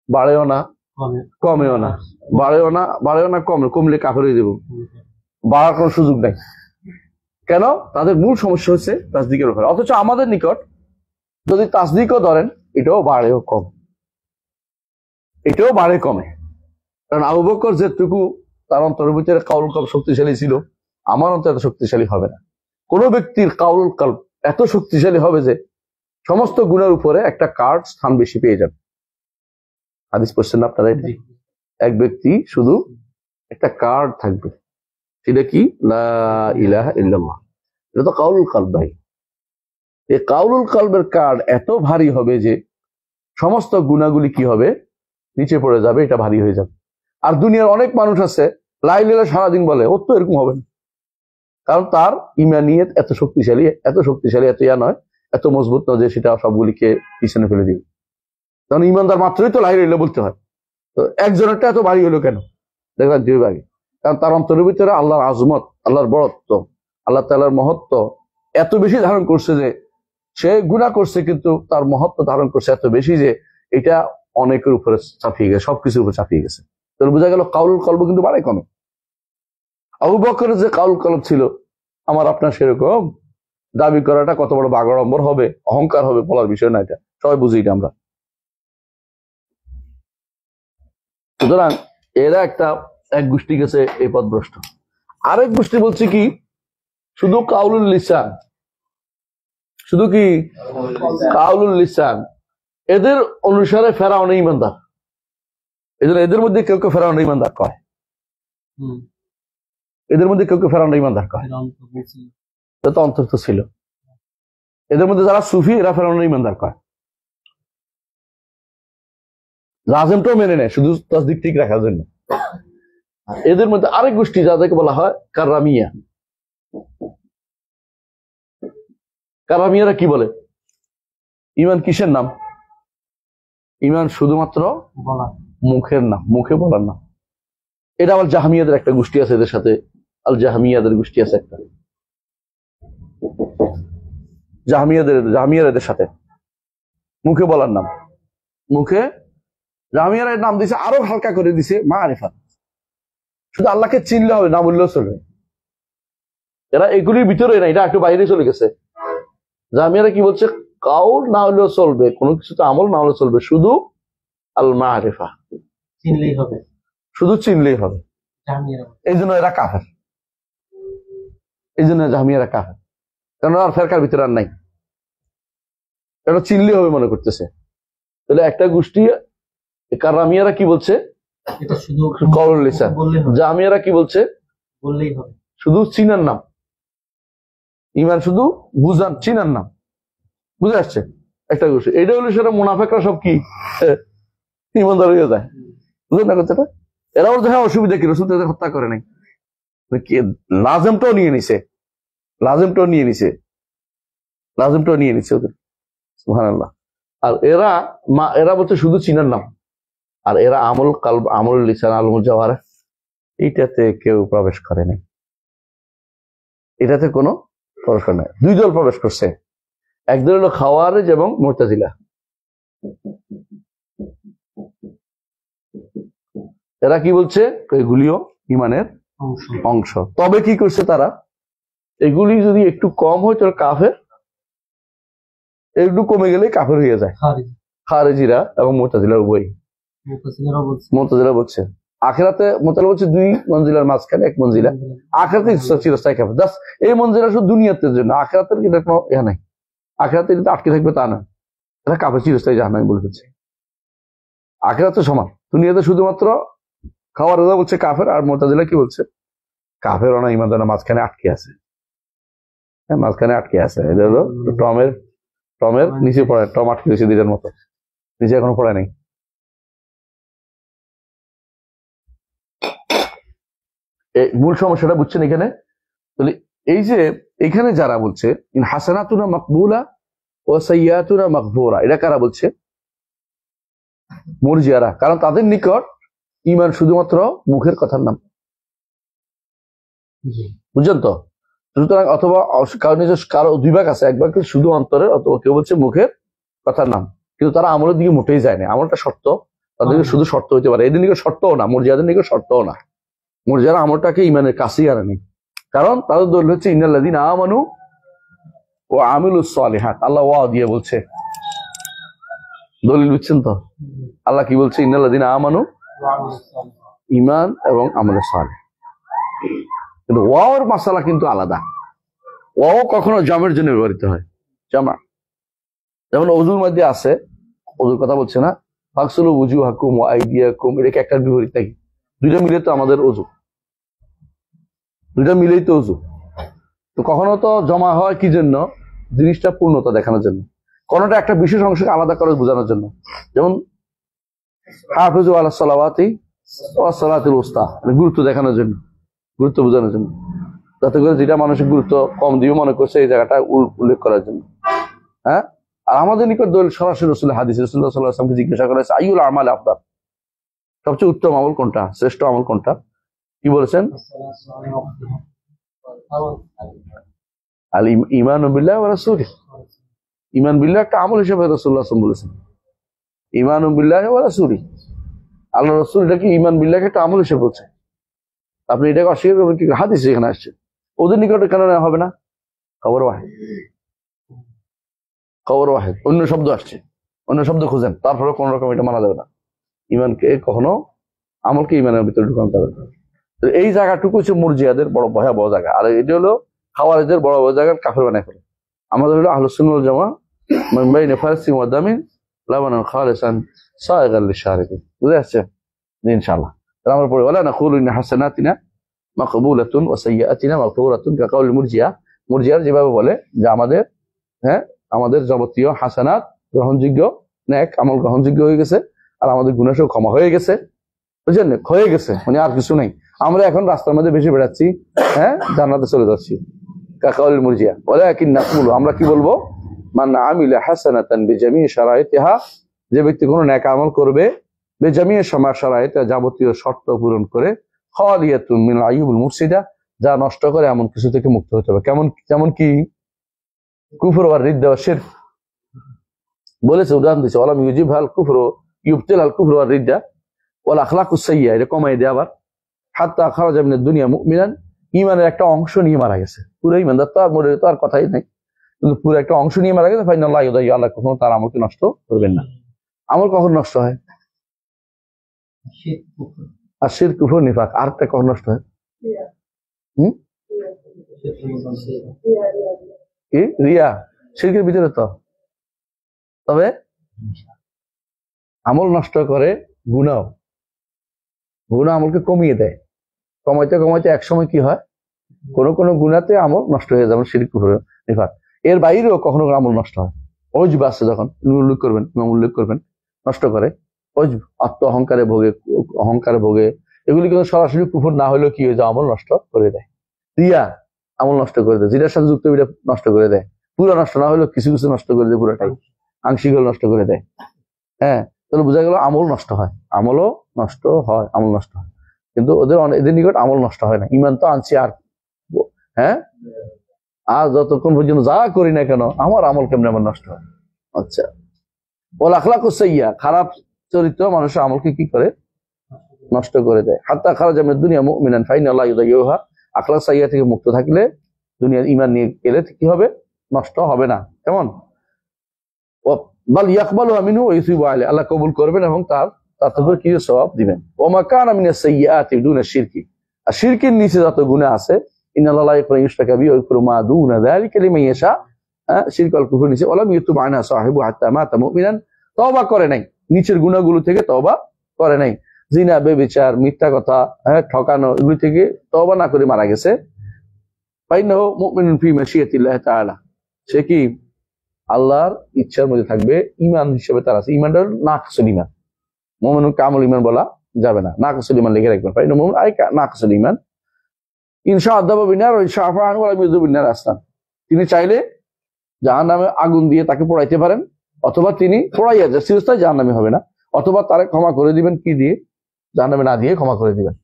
বাড়েও না, কমেও না, বাড়েও না, কমলে কাফের হয়ে যাব, বাড়ার কোনো সুযোগ নাই। কেন? তাদের মূল সমস্যা হচ্ছে তাসদিকের উপরে। অথচ আমাদের নিকট যদি তাসদিকও ধরেন, এটাও বাড়েও কম, এটাও বাড়ে কমে। কারণ আবু বকর যেটুকু তার অন্তরের ভিতরে কাউল কলব শক্তিশালী ছিল, আমার অন্তর এত শক্তিশালী হবে না। কোন ব্যক্তির কাউল কলব এত শক্তিশালী হবে যে সমস্ত গুণের উপরে একটা কার্ড স্থান বেশি পেয়ে যাবে। হাদিস পড়ছেন আপনারা? এক ব্যক্তি শুধু একটা কার্ড থাকবে, সেটা কি? লা ইলাহা ইল্লাল্লাহ। এটা তো কাউলুল কলব ভাই। এই কাউলুল কলবের কার্ড এত ভারী হবে যে সমস্ত গুণাগুলি কি হবে? নিচে পড়ে যাবে, এটা ভারী হয়ে যাবে। আর দুনিয়ার অনেক মানুষ আছে লা ইলাহা ইল্লাল্লাহ সারাদিন বলে, ওর তো এরকম হবে না। কারণ তার ইমানিয়ত এত শক্তিশালী, এত ইয়া নয়, এত মজবুত নয় যে সেটা সবগুলিকে পিছনে ফেলে দিবে। কারণ ইমানদার মাত্রই তো লা ইলাহা ইল্লাল্লাহ বলতে হয়। তো একজনেরটা এত ভারী হলো কেন? দেখবেন দুই ভাগে। কারণ তার অন্তরের ভিতরে আল্লাহর আজমত, আল্লাহর বড়ত্ব, আল্লাহ তাআলার মহত্ব এত বেশি ধারণ করছে যে সে গুনাহ করছে, কিন্তু তার মহত্ব ধারণ করছে এত বেশি যে এটা অনেকের উপরে চাপিয়ে গেছে, সবকিছুর উপরে চাপিয়ে গেছে। তো বোঝা গেল কাউলুল কলব কিন্তু বাড়ে কমে। আবু বকরের যে কাউল কলব ছিল, আমার আপনার সেরকম দাবি করাটা কত বড় বাগাড়ম্বর হবে, অহংকার হবে, বলার বিষয় না। এটা সবাই বুঝি, এটা আমরা। সুতরাং এরা এক গোষ্ঠী গেছে এই পথভ্রষ্ট। আরেক গোষ্ঠী বলছে কি, শুধু কাউলুল লিসান, শুধু কি কাউলুল লিসান। এদের অনুসারে ফেরাউন ঈমানদার। এদের মধ্যে কেউ কেউ ফেরাউন ঈমানদার কয়, এদের মধ্যে কেউ কেউ ফেরাউন ঈমানদার কয়, এটা তো অন্তর্ত ছিল। এদের মধ্যে যারা সুফি, এরা ফেরাউন ঈমানদার কয়। রাজেমটাও মেনে নেয় শুধু তাসদিক ঠিক রাখার জন্য। এদের মধ্যে আরেক গোষ্ঠী যাদেরকে বলা হয় কাররামিয়া। কাররামিয়ারা কি বলে? ঈমান কিসের নাম? ঈমান শুধুমাত্র মুখের নাম, মুখে বলার নাম। এটা আবার জাহমিয়াদের একটা গোষ্ঠী আছে, এদের সাথে আল জাহমিয়াদের গোষ্ঠী আছে একটা, জাহমিয়ার এদের সাথে মুখে বলার নাম, মুখে জাহামিয়ারা এর নাম দিছে আরো হালকা করে দিছে মারিফাত, শুধু আল্লাহকে চিনলে হবে, না বললেও চলবে। এরা এগুলির ভিতরে না, এটা একটু বাইরে চলে গেছে। জাহামিয়ারা কি বলছে, কাউল না হলেও চলবে, কোনো কিছুতে আমল না হলেও চলবে, শুধু আল মারিফা, চিনলেই হবে, শুধু চিনলেই হবে। এই জন্য এরা কাফের, এই জন্য জাহামিয়ারা কাফের, কারণ আর ফেরকার ভিতরে আর নাই, এটা চিনলেই হবে মনে করতেছে। তাহলে একটা গোষ্ঠী কারামিয়ারা কি বলছে, এটা শুধু কওলুল লিসান। জাহামিয়ারা কি বলছে, বললেই হবে, শুধু চিনার নাম, ইমান শুধু বুঝান চিনার নাম, বুঝে আসছে একটা গোষ্ঠী। এটা হলো সেটা মুনাফেকরা সব কি ইমানদার হয়ে যায়, বুঝলেন না কথাটা? এরা ওর দেখা অসুবিধা কি, রসুল তাদের হত্যা করে নাই, লাজেমটাও নিয়ে নিছে, লাজেমটাও নিয়ে নিছে, লাজেমটাও নিয়ে নিছে ওদের, সুবহানাল্লাহ। আর এরা বলছে শুধু চিনার নাম, আর এরা আমল কালব, আমল লিসান, আলমুল জাওয়ারা, এইটাতে কেউ প্রবেশ করে নাই, এটাতে কোনো প্রবেশ করে নাই। দুই দল প্রবেশ করছে, একদল হলো খাওয়ারিজ এবং মুতাজিলা। এরা কি বলছে, এগুলিও ইমানের অংশ, তবে কি করছে তারা, এগুলি যদি একটু কম হয় তাহলে কাফের, একটু কমে গেলে কাফের হয়ে যায়। খারেজিরা এবং মুতাজিলা উভয়, মুতাজিলা বলছে আখিরাতে, মুতাজিলা বলছে দুই মঞ্জিলার মাঝখানে এক মঞ্জিলা, আখিরাতে চিরস্থায়ী কাফের। জাস্ট এই মঞ্জিলা শুধু দুনিয়াতে জন্য, আখিরাতের এটা কোনো ইহা নাই, আখিরাতে এটা আটকে থাকবে তা না, এটা কাফের চিরস্থায়ী জাহান্নামী বলে ফেলছে। আখিরাতে সমান, দুনিয়াতে শুধুমাত্র খাওয়ার বলছে কাফের, আর মুতাজিলা কি বলছে, কাফের না ইমানদার মাঝখানে আটকে আছে, মাঝখানে আটকে আছে। এটা হলো টমের নিচে পড়ে, টম আটকে গেছে দিনের মতো, নিচে এখনো পড়ে নাই। মূল সমস্যাটা বুঝছেন এখানে? তাহলে এই যে এখানে যারা বলছে ইন হাসানাতুনা মাকবুলা ও সাইয়্যাতুনা মাগফুরা, এটা কারা বলছে? মুরজিয়ারা, কারণ তাদের নিকট ঈমান শুধুমাত্র মুখের কথার নাম, বুঝছেন তো? সুতরাং অথবা কারো দুই ভাগ আছে, একবার শুধু অন্তরের, অথবা কেউ বলছে মুখের কথার নাম, কিন্তু তারা আমলের দিকে মোটেই যায় না। আমলটা শর্ত, তাদেরকে শুধু শর্ত হইতে পারে, এদের নিকট শর্তও না, মুরজিয়াদের নিকট শর্তও না। মুরজিয়ারা আমলটাকে ঈমানের কাছেই আনে নেই, কারণ তাদের দলিল হচ্ছে ইন্নাল্লাযীনা আমানু ওয়া আমিলুস সালিহাত, আল্লাহ ওয়া দিয়ে বলছে, দলিল বুঝছেন তো? আল্লাহ কি বলছে, ইন্নাল্লাযীনা আমানু, ঈমান এবং আমলে সালেহ। কিন্তু ওয়াওর মাসালা কিন্তু আলাদা, ওয়াও কখনো জামের জন্য ব্যবহৃত হয়, জামা। যেমন ওযুর মধ্যে আছে, ওযুর কথা বলছে না, ফাগসিলু উজুহাকুম ওয়া আইদিয়াকুম, এটা একটা বিপরীত নাকি? দুইটা মিলে তো আমাদের ওযু, দুইটা মিলেই তো ওযু। তো কখনো তো জমা হয় কি জন্য, জিনিসটা পূর্ণতা দেখানোর জন্য, কোনটা একটা বিশেষ অংশকে আলাদা করে বোঝানোর জন্য। যেমন হাফিজু আলাস সালাওয়াতি ওয়াস সালাতুল উস্তা, গুরুত্ব দেখানোর জন্য, গুরুত্ব বোঝানোর জন্য, যাতে করে যেটা মানুষের গুরুত্ব কম দিয়ে মনে করছে এই জায়গাটা উল্লেখ করার জন্য। হ্যাঁ, আর আমাদের নিকট দলিল সরাসরি রাসূলের হাদিস, রাসূলুল্লাহ সাল্লাল্লাহু আলাইহি ওয়াসাল্লামকে জিজ্ঞাসা করা হয়েছে আইয়ুল আমাল আফদাল, সবচেয়ে উত্তম আমল কোনটা, শ্রেষ্ঠ আমল কোনটা? কি বলেছেন? আল ঈমানু বিল্লাহি ওয়া রাসূলিহি, ঈমান বিল্লাহ একটা আমল হিসেবে রাসূলুল্লাহ সাল্লাল্লাহু আলাইহি ওয়াসাল্লাম বলেছেন, ঈমানু বিল্লাহি ওয়া রাসূলিহি, আল্লাহ রাসূল এটাকে ঈমান বিল্লাহকে একটা আমল হিসেবে বলছে। আপনি এটাকে অস্বীকার করবেন কি? হাদিস এখানে আসছে, ওদের নিকটে কেন নেওয়া হবে না? খবর ওয়াহিদ, খবর ওয়াহিদ, অন্য শব্দ আসছে, অন্য শব্দ খুঁজেন, তারপরে কোন রকম এটা মানা যাবে না। ঈমানকে কখনো, আমলকে ঈমানের ভিতরে ঢুকানো যাবে না। এই জায়গাটুকু হচ্ছে মুরজিয়াদের বড় ভয়াবহ জায়গা, আর এটা হলো খাওয়ারিজদের বড় বড় জায়গার কাফের বানায় ফেলে। আমাদের হলো আহলুস সুন্নাহ ওয়াল জামাআহ মিন বাইনি ফারসিন ওয়া দামিন লাবানান খালিসান সায়গাল লিশারিবিন, বুঝে আসছে? ইনশাআল্লাহ তাহলে আমরা পড়ি ওয়ালা নাকুলু ইন্না হাসানাতিনা মাকবুলাতুন ওয়া সাইয়্যাতিনা মাগফুরাতুন কাকাউল মুরজিয়া। মুরজিয়ার যেভাবে বলে যে আমাদের, হ্যাঁ, আমাদের যাবতীয় হাসানাত গ্রহণযোগ্য, নেক আমল গ্রহণযোগ্য হয়ে গেছে, আর আমাদের গুনাহ সব ক্ষমা হয়ে গেছে, বুঝলেন? হয়ে গেছে মানে আর কিছু নাই, আমরা এখন রাস্তার মধ্যে বেশি বেড়াচ্ছি, হ্যাঁ, জান্নাতে চলে যাচ্ছি। কাকাউল মুরজিয়া ওয়ালাকিন নাকুলু, আমরা কি বলবো, মান আমিলা হাসানাতান বিজামি শারাইতিহা, যে ব্যক্তি কোনো নেক আমল করবে, বিজামি শারাইতিহা, যাবতীয় শর্ত পূরণ করে, খালিয়াতুন মিন আইয়ুবুল মুফসিদা, যা নষ্ট করে এমন কিছু থেকে মুক্ত হতে হবে। যেমন কি কুফর ওয়া রিদ্দা ওয়া শিরক বলেছে, উদাহরণ দিয়েছে, ওয়ালাম ইউজিব হাল কুফর ইউবতিল আল কুফর ওয়ার রিদ্দা ওয়াল আখলাকুস সাইয়্যা, এটা কমাই দেয় আবার। হাত্তা খারাজা মিনাদ দুনিয়া মুমিনান, ঈমানের একটা অংশ নিয়ে মারা গেছে, পুরো ঈমানদার তো আর মরে তো আর কথাই নাই, কিন্তু পুরো একটা অংশ নিয়ে মারা গেছে। ফাইনাল্লাহ ইউদাইয়্যু, আল্লাহ কখনো তার আমলকে নষ্ট করবেন না। আমল কখন নষ্ট হয়? আর শিরক, কুফর, নিফাক। আরেকটা কখন নষ্ট হয়? কি? রিয়া। শিরকের ভিতরে তো। তবে আমল নষ্ট করে গুনাহ। গুনাহ আমলকে কমিয়ে দেয়, কমাইতে কমাইতে একসময় কি হয়, কোন গুনাতে আমল নষ্ট হয়ে যাবে, শিরক, কুফর, নিফাক। এর বাইরেও কখনো আমল নষ্ট হয়। অজব আছে, যখন উল্লেখ করবেন, উল্লেখ করবেন, নষ্ট করে। অজব, আত্ম অহংকারে ভোগে, এগুলি কিন্তু সরাসরি কুফর না হলেও কি হয়ে যায়, আমল নষ্ট করে দেয়। রিয়া আমল নষ্ট করে দেয়, যেটার সাথে যুক্ত এটা নষ্ট করে দেয়। পুরো নষ্ট না হলেও কিছু কিছু নষ্ট করে দেয়, পুরোটাই আংশিক নষ্ট করে দেয়। হ্যাঁ, তাহলে বোঝা গেল আমল নষ্ট হয়, আমলও নষ্ট হয়, আমল নষ্ট হয়। কিন্তু এদের নিকট আমল নষ্ট হয় না, ইমান তো আনছি। আর হ্যাঁ, আর যতক্ষণ পর্যন্ত যা করি না কেন, আমার আমল কেমন আমার নষ্ট হয়। আচ্ছা, ওয়াল আখলাকুস সাইয়্যা, খারাপ চরিত্র মানুষের আমলকে কি করে, নষ্ট করে দেয়। হাত্তা খারাজা মিনাদ দুনিয়া মুমিনান ফাইনাল্লাহ ইউদাইয়্যুহা, আখলাক সাইয়্যা থেকে মুক্ত থাকলে, দুনিয়ার ঈমান নিয়ে গেলে কি হবে, নষ্ট হবে না। কেমন? বাল ইয়াকবালুহা মিনহু ওয়া ইউসিবু আলাইহি, আল্লাহ কবুল করবেন এবং তার উপর কি সওয়াব দিবেন। ওয়া মা কানা মিনাস সাইয়্যাতি দুনা শিরকি, আর শিরকের নিচে যত গুনাহ আছে, ইন্নাল্লাহা লা ইয়াগফিরু ইউশরাকা বিহি ওয়া ইয়াগফিরু মা দুনা যালিকা লিমান ইয়াশা, শিরক আল কুফর নিচে, ওয়ালাম ইয়াতুব আনহা সাহিবু হাত্তা মাতা মুমিনান, তওবা করে নাই নিচের গুনাহগুলো থেকে, তওবা করে নাই, জিনা, ব্যভিচার, মিথ্যা কথা, ঠকানো, এগুলি থেকে তওবা না করে মারা গেছে, ফাইন্নাহু মুমিনুন ফি মাশিয়াতিল্লাহ তাআলা, সে কি আল্লাহর ইচ্ছার মধ্যে থাকবে। ঈমান হিসেবে তার আছে, ঈমানটা নাকসুল ঈমান, মুমিনুন কামুল ঈমান বলা যাবে না, নাকসুল ঈমান লিখে রাখবেন। ফাইন্নাহু মুমিনুন আই নাকসুল ঈমান, ইনশা আযাবা বিনার ওয়া ইনশা আফা আনহু ওয়া লাম ইউযিব বিনার আসলাম, তিনি চাইলে জাহান্নামে আগুন দিয়ে তাকে পোড়াইতে পারেন, অথবা তিনি পোড়াইয়া যায়, চিরস্থায়ী জাহান্নামী হবে না, অথবা তারে ক্ষমা করে দিবেন, কি দিয়ে, জাহান্নামে না দিয়ে ক্ষমা করে দিবেন।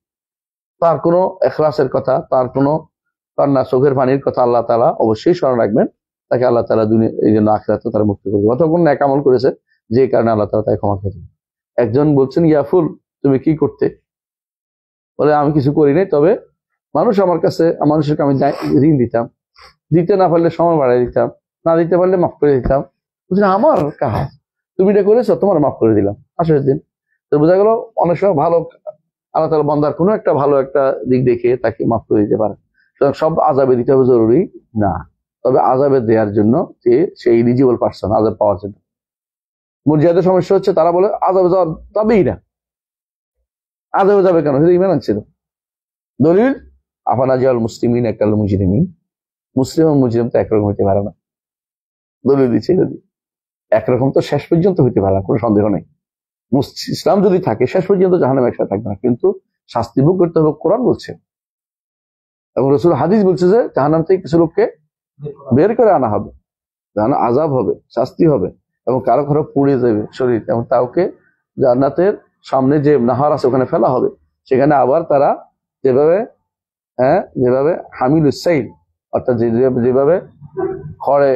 তার কোনো ইখলাসের কথা, তার কোনো কান্না চোখের পানির কথা আল্লাহ তাআলা অবশ্যই স্মরণ রাখবেন, তাকে আল্লাহ তাআলা দুনিয়া এই জন্য আখিরাতে তারা মুক্ত করবে, অথবা কোনো নেক আমল করেছে যে কারণে আল্লাহ তাআলা তাকে ক্ষমা করে দিবেন। একজন বলছেন, ইয়াফুল তুমি কি করতে, বলে আমি কিছু করি নাই, তবে মানুষকে আমি ঋণ দিতাম, দিতে না পারলে সময় বাড়াই দিতাম, না দিতে পারলে মাফ করে দিতাম। বুঝলেন, আমার কাজ, তুমি এটা করেছো, তোমার মাফ করে দিলাম, আসলে দিন। তো বোঝা গেল অনেক সময় ভালো আল্লাহ তাআলা বান্দার কোনো একটা ভালো একটা দিক দেখে তাকে মাফ করে দিতে পারে। সব আযাবে দিতে হবে জরুরি না, তবে আযাবে দেওয়ার জন্য যে সেই এলিজিবল পারসন, আযাব পাওয়ার জন্য। মুরজিয়াদের সমস্যা হচ্ছে, তারা বলে আযাবে যাবেই না, আযাবে যাবে কেন, সেটা ঈমান আনছিল। দলিল আফানাজাল মুসলিমিন একাল মুজরিমিন, মুসলিম এবং মুজরিম তো একরকম হইতে পারে না, দলিল দিচ্ছে যদি একরকম তো শেষ পর্যন্ত হইতে পারে না, কোনো সন্দেহ নেই। ইসলাম যদি থাকে শেষ পর্যন্ত জাহান্নামে একসাথে থাকবে না, কিন্তু শাস্তি ভোগ করতে হবে, কোরআন বলছে এবং রাসূল হাদিস বলছে যে জাহান্নাম থেকে কিছু লোককে বের করে আনা হবে, জাহান্নাম আযাব হবে, শাস্তি হবে, এবং কারো কারো পুড়ে যাবে শরীর, এবং তাকে জান্নাতের সামনে যে নাহার আছে ওখানে ফেলা হবে, সেখানে আবার তারা যেভাবে হামিলুস সাইল, অর্থাৎ যেভাবে খড়ে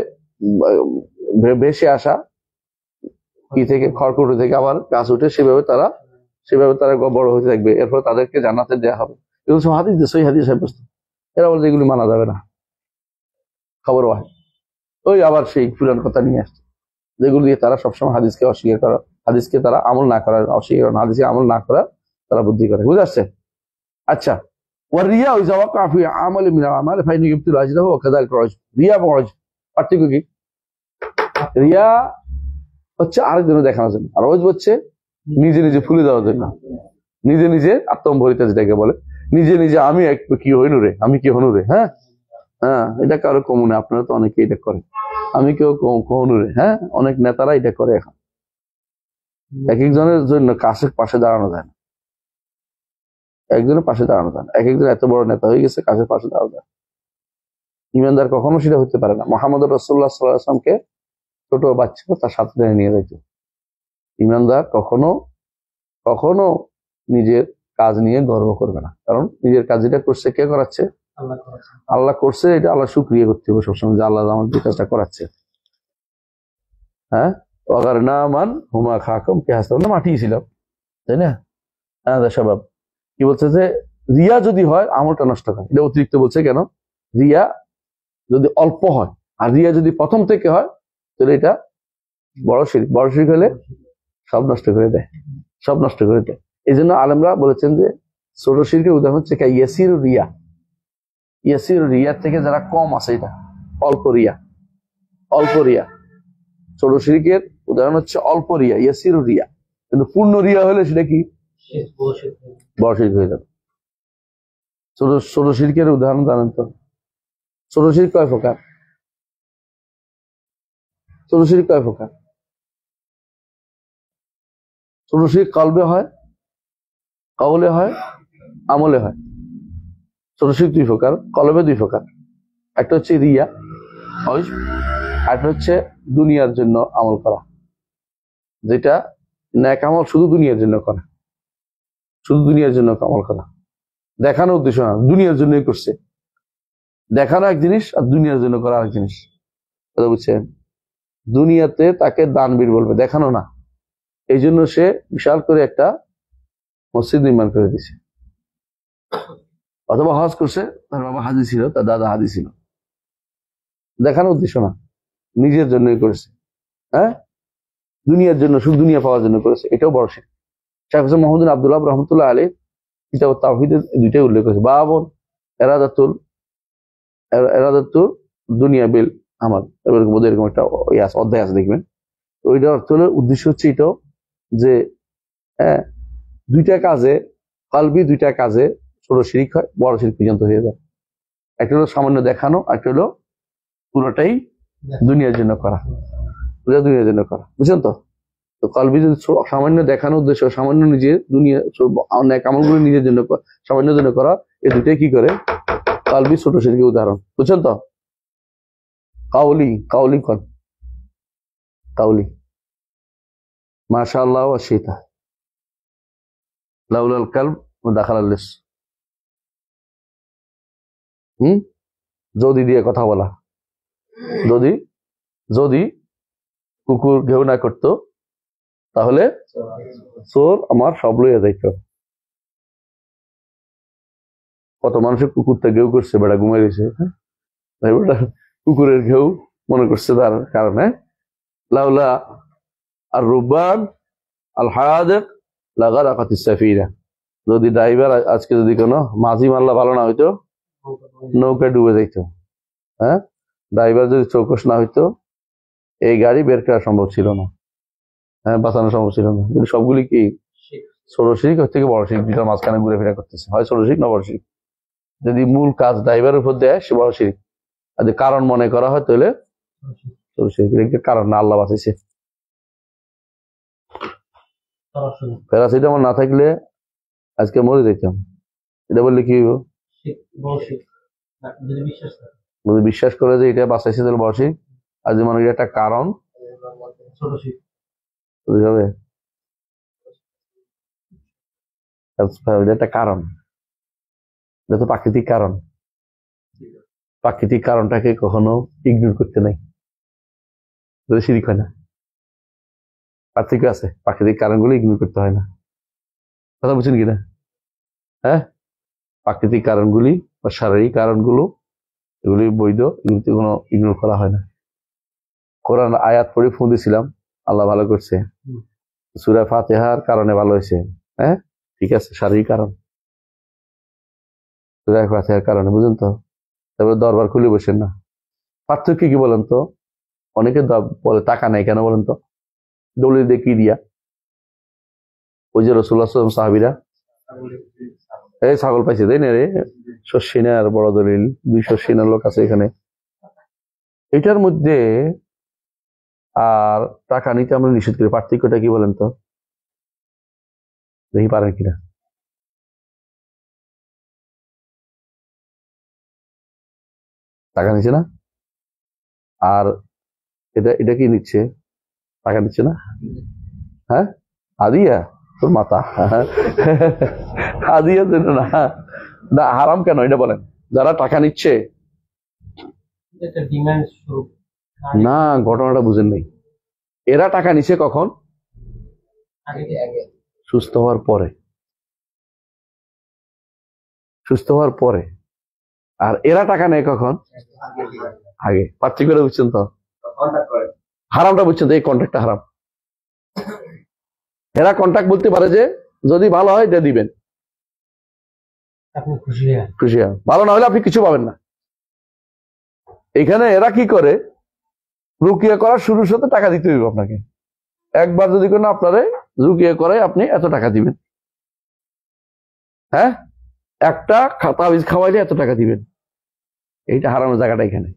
ভেসে আসা কি থেকে, খড়কুটো থেকে আবার গাছ উঠে, সেভাবে তারা বড় হতে থাকবে, এরপর তাদেরকে জান্নাতে দেওয়া হবে। এগুলো সব হাদিস, সহিহ হাদিস সাব্যস্ত। এরা বলছে এগুলি মানা যাবে না, খবর ওয়াহিদ, ওই আবার সেই পুরান কথা নিয়ে আসছে, যেগুলো দিয়ে তারা সবসময় হাদিসকে অস্বীকার করা, হাদিসকে তারা আমল না করার অস্বীকার করা, হাদিসকে আমল না করা তারা বুদ্ধি করে, বুঝে আসছে। আচ্ছা, ওয়ারিয়া ইযা ওয়াকা ফি আমালি মিনাল আমাল ফাইন ইউবতিলু আজরাহু ওয়া কাযালিকা উজব, রিয়া এবং উজব পার্থক্য কি? রিয়া হচ্ছে আরেকজনের দেখানোর জন্য, আর উজব হচ্ছে নিজে নিজে ফুলে দেওয়ার জন্য, নিজে নিজে আত্মম্ভরিতা যেটাকে বলে, নিজে নিজে আমি কি হইল রে, আমি কি হনু রে, হ্যাঁ, এটা কারো কমনে, আপনারা তো অনেকে এটা করেন, আমি কেউ কহনু রে, হ্যাঁ, অনেক নেতারা এটা করে। এখন এক একজনের জন্য কাছের পাশে দাঁড়ানো যায় না, একজনের পাশে দাঁড়ানো যায় না, এক একজন এত বড় নেতা হয়ে গেছে, কাছের পাশে দাঁড়ানো যায়। ইমানদার কখনো সেটা হতে পারে না। মুহাম্মদ রাসূলুল্লাহ সাল্লাল্লাহু আলাইহি ওয়াসাল্লামকে ছোট বাচ্চা তার সাথে নিয়ে যাইত। ইমানদার কখনো নিজের কাজ নিয়ে গর্ব করবে না, কারণ নিজের কাজ যেটা করছে কে করাচ্ছে? আল্লাহ করছে, এটা আল্লাহ শুকরিয়া করতে হবে সবসময় যে আল্লাহ আমাদের কাজটা করাচ্ছে। হ্যাঁ, অগার নামান হুমা খাকম কে হাসতাম না মাটিয়েছিলাম, তাই না? হ্যাঁ স্বভাব কি বলছে যে রিয়া যদি হয় আমলটা নষ্ট হয়, এটা অতিরিক্ত বলছে কেন? রিয়া যদি অল্প হয় আর রিয়া যদি প্রথম থেকে হয় তাহলে এটা বড় শিরক। বড় শিরক হলে সব নষ্ট করে দেয়, সব নষ্ট করে দেয়। এই জন্য আলেমরা বলেছেন যে ছোট শিরকের উদাহরণ হচ্ছে ইয়াসির রিয়া। ইয়াসির রিয়ার থেকে যারা কম আছে, এটা অল্প রিয়া, অল্প রিয়া। ছোট শিরকের উদাহরণ হচ্ছে অল্প রিয়া, ইয়াসির রিয়া। কিন্তু পূর্ণ রিয়া হলে সেটা কি? বড় শিরক হয়ে যাবে। ছোট শিরকের উদাহরণ জানেন তো? ছোট শিরক কয় প্রকার? ছোট শিরক কয় প্রকার? ছোট শিরক কলবে হয়, কওলে হয়, আমলে হয়। ছোট শিরক দুই প্রকার, কলবে দুই প্রকার। একটা হচ্ছে রিয়া, একটা হচ্ছে দুনিয়ার জন্য আমল করা, যেটা নেক আমল শুধু দুনিয়ার জন্য করা, শুধু দুনিয়ার জন্য আমল করা, দেখানো উদ্দেশ্য না, দুনিয়ার জন্যই করছে। দেখানো এক জিনিস আর দুনিয়ার জন্য করা আরেক জিনিস, কথা বুঝছেন? দুনিয়াতে তাকে দানবীর বলবে, দেখানো না। এই জন্য সে বিশাল করে একটা মসজিদ নির্মাণ করে দিছে। অথবা হজ করছে, তার বাবা হাজি ছিল, তার দাদা হাজি ছিল, দেখানোর উদ্দেশ্য না, নিজের জন্যই করেছে। হ্যাঁ, দুনিয়ার জন্য, শুধু দুনিয়া পাওয়ার জন্য করেছে, এটাও বড় শিরক। শাইখ হোসেন মোহাম্মদ আব্দুল্লাহ রহমতুল্লাহ আলাইহি কিতাব তাওহীদের দুইটাই উল্লেখ করেছে। বাবুন এরাদাতুল দুনিয়া বিল আমাল, এরকম এরকম একটা অধ্যায় আছে, দেখবেন। ওইটার অর্থ হলো, উদ্দেশ্য হচ্ছে এটাও যে হ্যাঁ, দুইটা কাজে, কালবি দুইটা কাজে ছোট শিরক হয়, বড় শিরক পর্যন্ত হয়ে যায়। একটা হলো সামান্য দেখানো, একটা হলো পুরোটাই দুনিয়ার জন্য করা, দুনিয়ার জন্য করা, বুঝছেন তো? তো কালবি যদি সামান্য দেখানো উদ্দেশ্য, সামান্য নিজের দুনিয়া কামলগুলো নিজের জন্য সামান্য জন্য করা, এই দুটাই কি করে? কালবি ছোট শিরকের উদাহরণ, বুঝছেন তো? কাউলি, কাউলি কন, কাউলি মাশাআল্লাহ ওয়া শিতা লাউলাল কালব দাখালাল লিস। যদি দিয়ে কথা বলা, যদি যদি কুকুর ঘেউ না করতো তাহলে চোর আমার সব লইয়া যাইত। কত মানুষের কুকুরটা ঘেউ করছে, বেড়া ঘুমাই গেছে, কুকুরের ঘেউ মনে করছে তার কারণে। লাউলা আর রুবান আল হায়াদিক লাগারাকাতিস সাফিনা, যদি ড্রাইভার আজকে যদি কোনো মাঝি মাল্লা ভালো না হইতো, নৌকা ডুবে যাইত। হ্যাঁ, ড্রাইভার যদি চৌকস না হইতো, এই গাড়ি বের করা সম্ভব ছিল না, হ্যাঁ, বাঁচানো সম্ভব ছিল না। কিন্তু সবগুলি কি ছোট শিরক থেকে বড় শিরক, দুটার মাঝখানে ঘুরে ফেরা করতেছে, হয় ছোট শিরক না বড় শিরক। যদি মূল কাজ ড্রাইভারের উপর দেয়, সে বড় শিরক। আর যদি কারণ মনে করা হয় তাহলে ছোট শিরক। এটা কারণ না, আল্লাহ বাঁচাইছে। প্যারাসিটামল না থাকলে আজকে মরে যেতাম, এটা বললে কি হইব? যদি বিশ্বাস করে যে এটা বাঁচাইছে তাহলে বড় শিরক। আর যদি মনে করি একটা কারণ, হবে একটা কারণ, এটা তো প্রাকৃতিক কারণ। প্রাকৃতিক কারণটাকে কখনো ইগনোর করতে নাই, যদি শিরক হয় না। পার্থক্য আছে, প্রাকৃতিক কারণগুলো ইগনোর করতে হয় না, কথা বুঝছেন কিনা? হ্যাঁ, প্রাকৃতিক কারণগুলি বা শারীরিক কারণগুলো, এগুলি বৈধ, এগুলিতে কোনো ইগনোর করা হয় না। কোরআন আয়াত পড়ে ফোন দিয়েছিলাম, আল্লাহ ভালো করছে, সূরা ফাতিহার কারণে ভালো হয়েছে। হ্যাঁ, ঠিক আছে, শারীরিক কারণ, সূরা ফাতিহার কারণে, বুঝেন তো? তারপরে দরবার খুলে বসেন না। পার্থক্য কি বলেন তো? অনেকে বলে টাকা নাই কেন বলেন তো? দলিল দিয়ে কি দিয়া? ওই যে রাসূলুল্লাহ সাল্লাল্লাহু আলাইহি ওয়াসাল্লাম সাহাবীরা এই ছাগল পাইছে, তাই না রে, শস্যিনার বড় দলিল, 200 শস্যিনার লোক আছে এখানে। এটার মধ্যে আর টাকা নিতে আমরা নিষেধ করি, পার্থক্যটা কি বলেন তো? দেখি পারেন কিনা। টাকা নিচ্ছে না, আর এটা এটা কি নিচ্ছে? টাকা নিচ্ছে না। হ্যাঁ, হাদিয়া, তোর মাথা হাদিয়া যেন না, না হারাম কেন এটা বলেন? যারা টাকা নিচ্ছে, না ঘটনাটা বুঝেন নাই। এরা টাকা নিছে কখন? আগে সুস্থ হওয়ার পরে। সুস্থ হওয়ার পরে। আর এরা টাকা নেয় কখন? আগে। পার্থক্যটা বুঝছেন তো? হারামটা বুঝছেন তো? এই কন্ট্রাক্টটা হারাম। এরা কন্ট্রাক্ট বলতে পারে যে যদি ভালো হয় এটা দিবেন, আপনি খুশি হন। খুশি হন, ভালো না হলে আপনি কিছু পাবেন না। এখানে এরা কি করে, রুকিয়া করার শুরুর সাথে টাকা দিতে হইব আপনাকে। একবার যদি কোনো আপনারে রুকিয়া করে আপনি এত টাকা দিবেন, হ্যাঁ, একটা তাবিজ খাওয়াইলে এত টাকা দিবেন। এইটা হারানোর জায়গাটা এখানে।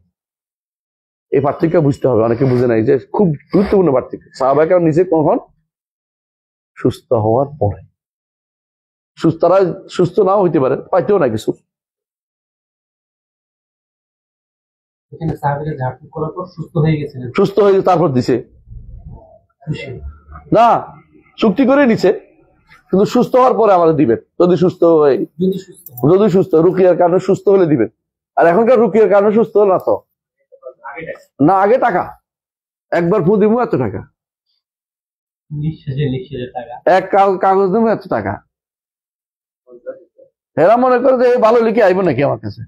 এই পার্থক্য বুঝতে হবে, অনেকে বুঝে নাই যে খুব গুরুত্বপূর্ণ পার্থক্য। সাহাবায়ে কেরাম নিজে কখন? সুস্থ হওয়ার পরে। সুস্থরা সুস্থ নাও হইতে পারে, পাইতেও না কিছু। এখানে সাহাবীরা ঝাড়ফুঁক করার পর সুস্থ হয়ে গেছিলেন, সুস্থ হয়ে তারপর দিছে খুশি। না, চুক্তি করে নিছে, কিন্তু সুস্থ হওয়ার পরে আমাদের দিবেন। যদি সুস্থ হয়, যদি সুস্থ হন। যদি সুস্থ, রুকিয়ার কারণে সুস্থ হলে দিবেন। আর এখনকার রুকিয়ার কারণে সুস্থ হল না তো, না আগে টাকা, একবার ফু দিব এত টাকা, নিঃশ্বাসে টাকা, এক কাগজ দিব এত টাকা। এরা মনে করে যে ভালো লিখে আইব নাকি আমার কাছে,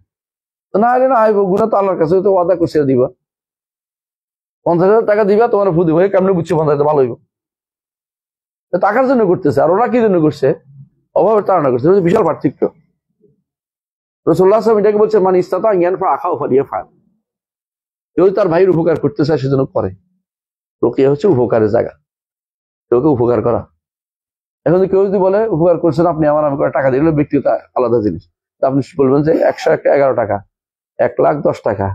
না আইলে না আইব, গুণা তো আল্লাহর কাছে তো ওয়াদা করছে দিবা। 50,000 টাকা দিবা, তোমার ফু দিব, কেমনে বুঝছে 50,000 ভালো হইব? টাকার জন্য করতেছে। আর ওরা কি জন্য করছে? অভাবের তাড়না করছে। বিশাল পার্থক্য। রাসূলুল্লাহ সাল্লাল্লাহু আলাইহি ওয়াসাল্লাম এটাকে বলছে, মান ইসতাতা আন ইয়ানফা আখাহু ফালিয়াফআল। কেউ তার ভাইয়ের উপকার করতে চায় সেজন্য করে। রুকিয়া হচ্ছে উপকারের জায়গা, কেউকে উপকার করা। এখন কেউ যদি বলে উপকার করছেন আপনি আমার, আমি করে টাকা দিলে ব্যক্তিগত আলাদা জিনিস। আপনি বলবেন যে 111 টাকা, 1,10,000 টাকা,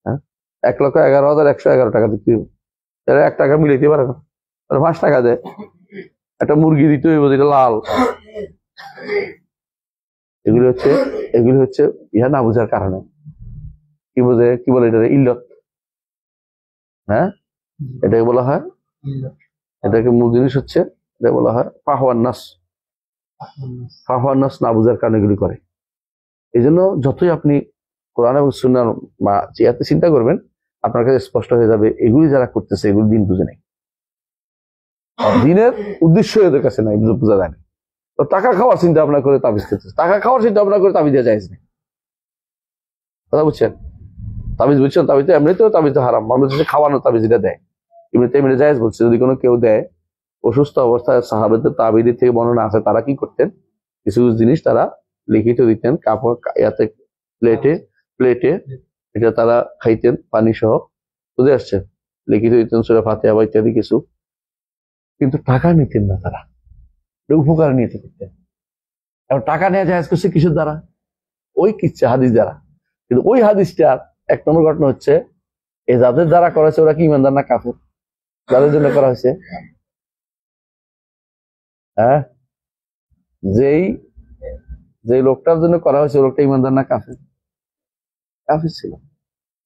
হ্যাঁ, 1,11,111 টাকা দিতে হবে। 1 টাকা মিলাইতে পারে না, 5 টাকা দেয়। একটা মুরগি দিতে হইব যেটা লাল। এগুলি হচ্ছে ইহা না বুঝার কারণে। কি বলে এটা? ইল্লত। হ্যাঁ, এটাকে বলা হয়, এটাকে মূল জিনিস হচ্ছে, এটা বলা হয় ফাহওয়ান নাস। ফাহওয়ান নাস না বুঝার কারণে এগুলি করে। এই জন্য যতই আপনি কোরআন এবং সুন্নাহর চিয়াতে চিন্তা করবেন, আপনার কাছে স্পষ্ট হয়ে যাবে এগুলি যারা করতেছে এগুলি দিন বুঝে নেই, দিনের উদ্দেশ্য এদের কাছে নাই, বোঝা যায় না। তো টাকা খাওয়ার চিন্তা ভাবনা করে তাবিজ খেতেছে, টাকা খাওয়ার চিন্তা ভাবনা করে তাবিজ দেওয়া যায় না। কথা বুঝছেন? তাবিজ বুঝছেন? তাবিজ এমনিতেও তাবিজ হারাম। মানুষ খাওয়ানো তাবিজ এটা দেয়, এমনিতে এমনি জায়েজ বলছে। যদি কোনো কেউ দেয় অসুস্থ অবস্থায়, সাহাবাদের তাবিদের থেকে বর্ণনা আছে, তারা কি করতেন, কিছু জিনিস তারা লিখিত দিতেন কাপড় ইয়াতে, প্লেটে এটা তারা খাইতেন পানি সহ, বুঝে আসছে, লিখিত দিতেন সূরা ফাতিহা বা ইত্যাদি কিছু, কিন্তু টাকা নিতেন না তারা, উপকার নিতে করতেন। এবং টাকা নেওয়া জায়েজ করছে কিসের দ্বারা? ওই কিচ্ছা হাদিস দ্বারা। কিন্তু ওই হাদিসটার 1 নম্বর ঘটনা হচ্ছে, এই যাদের দ্বারা করেছে ওরা কি ইমানদার না কাফের? যাদের জন্য করা হয়েছে, হ্যাঁ, যেই লোকটার জন্য করা হয়েছে লোকটা ইমানদার না কাফের? কাফের ছিল।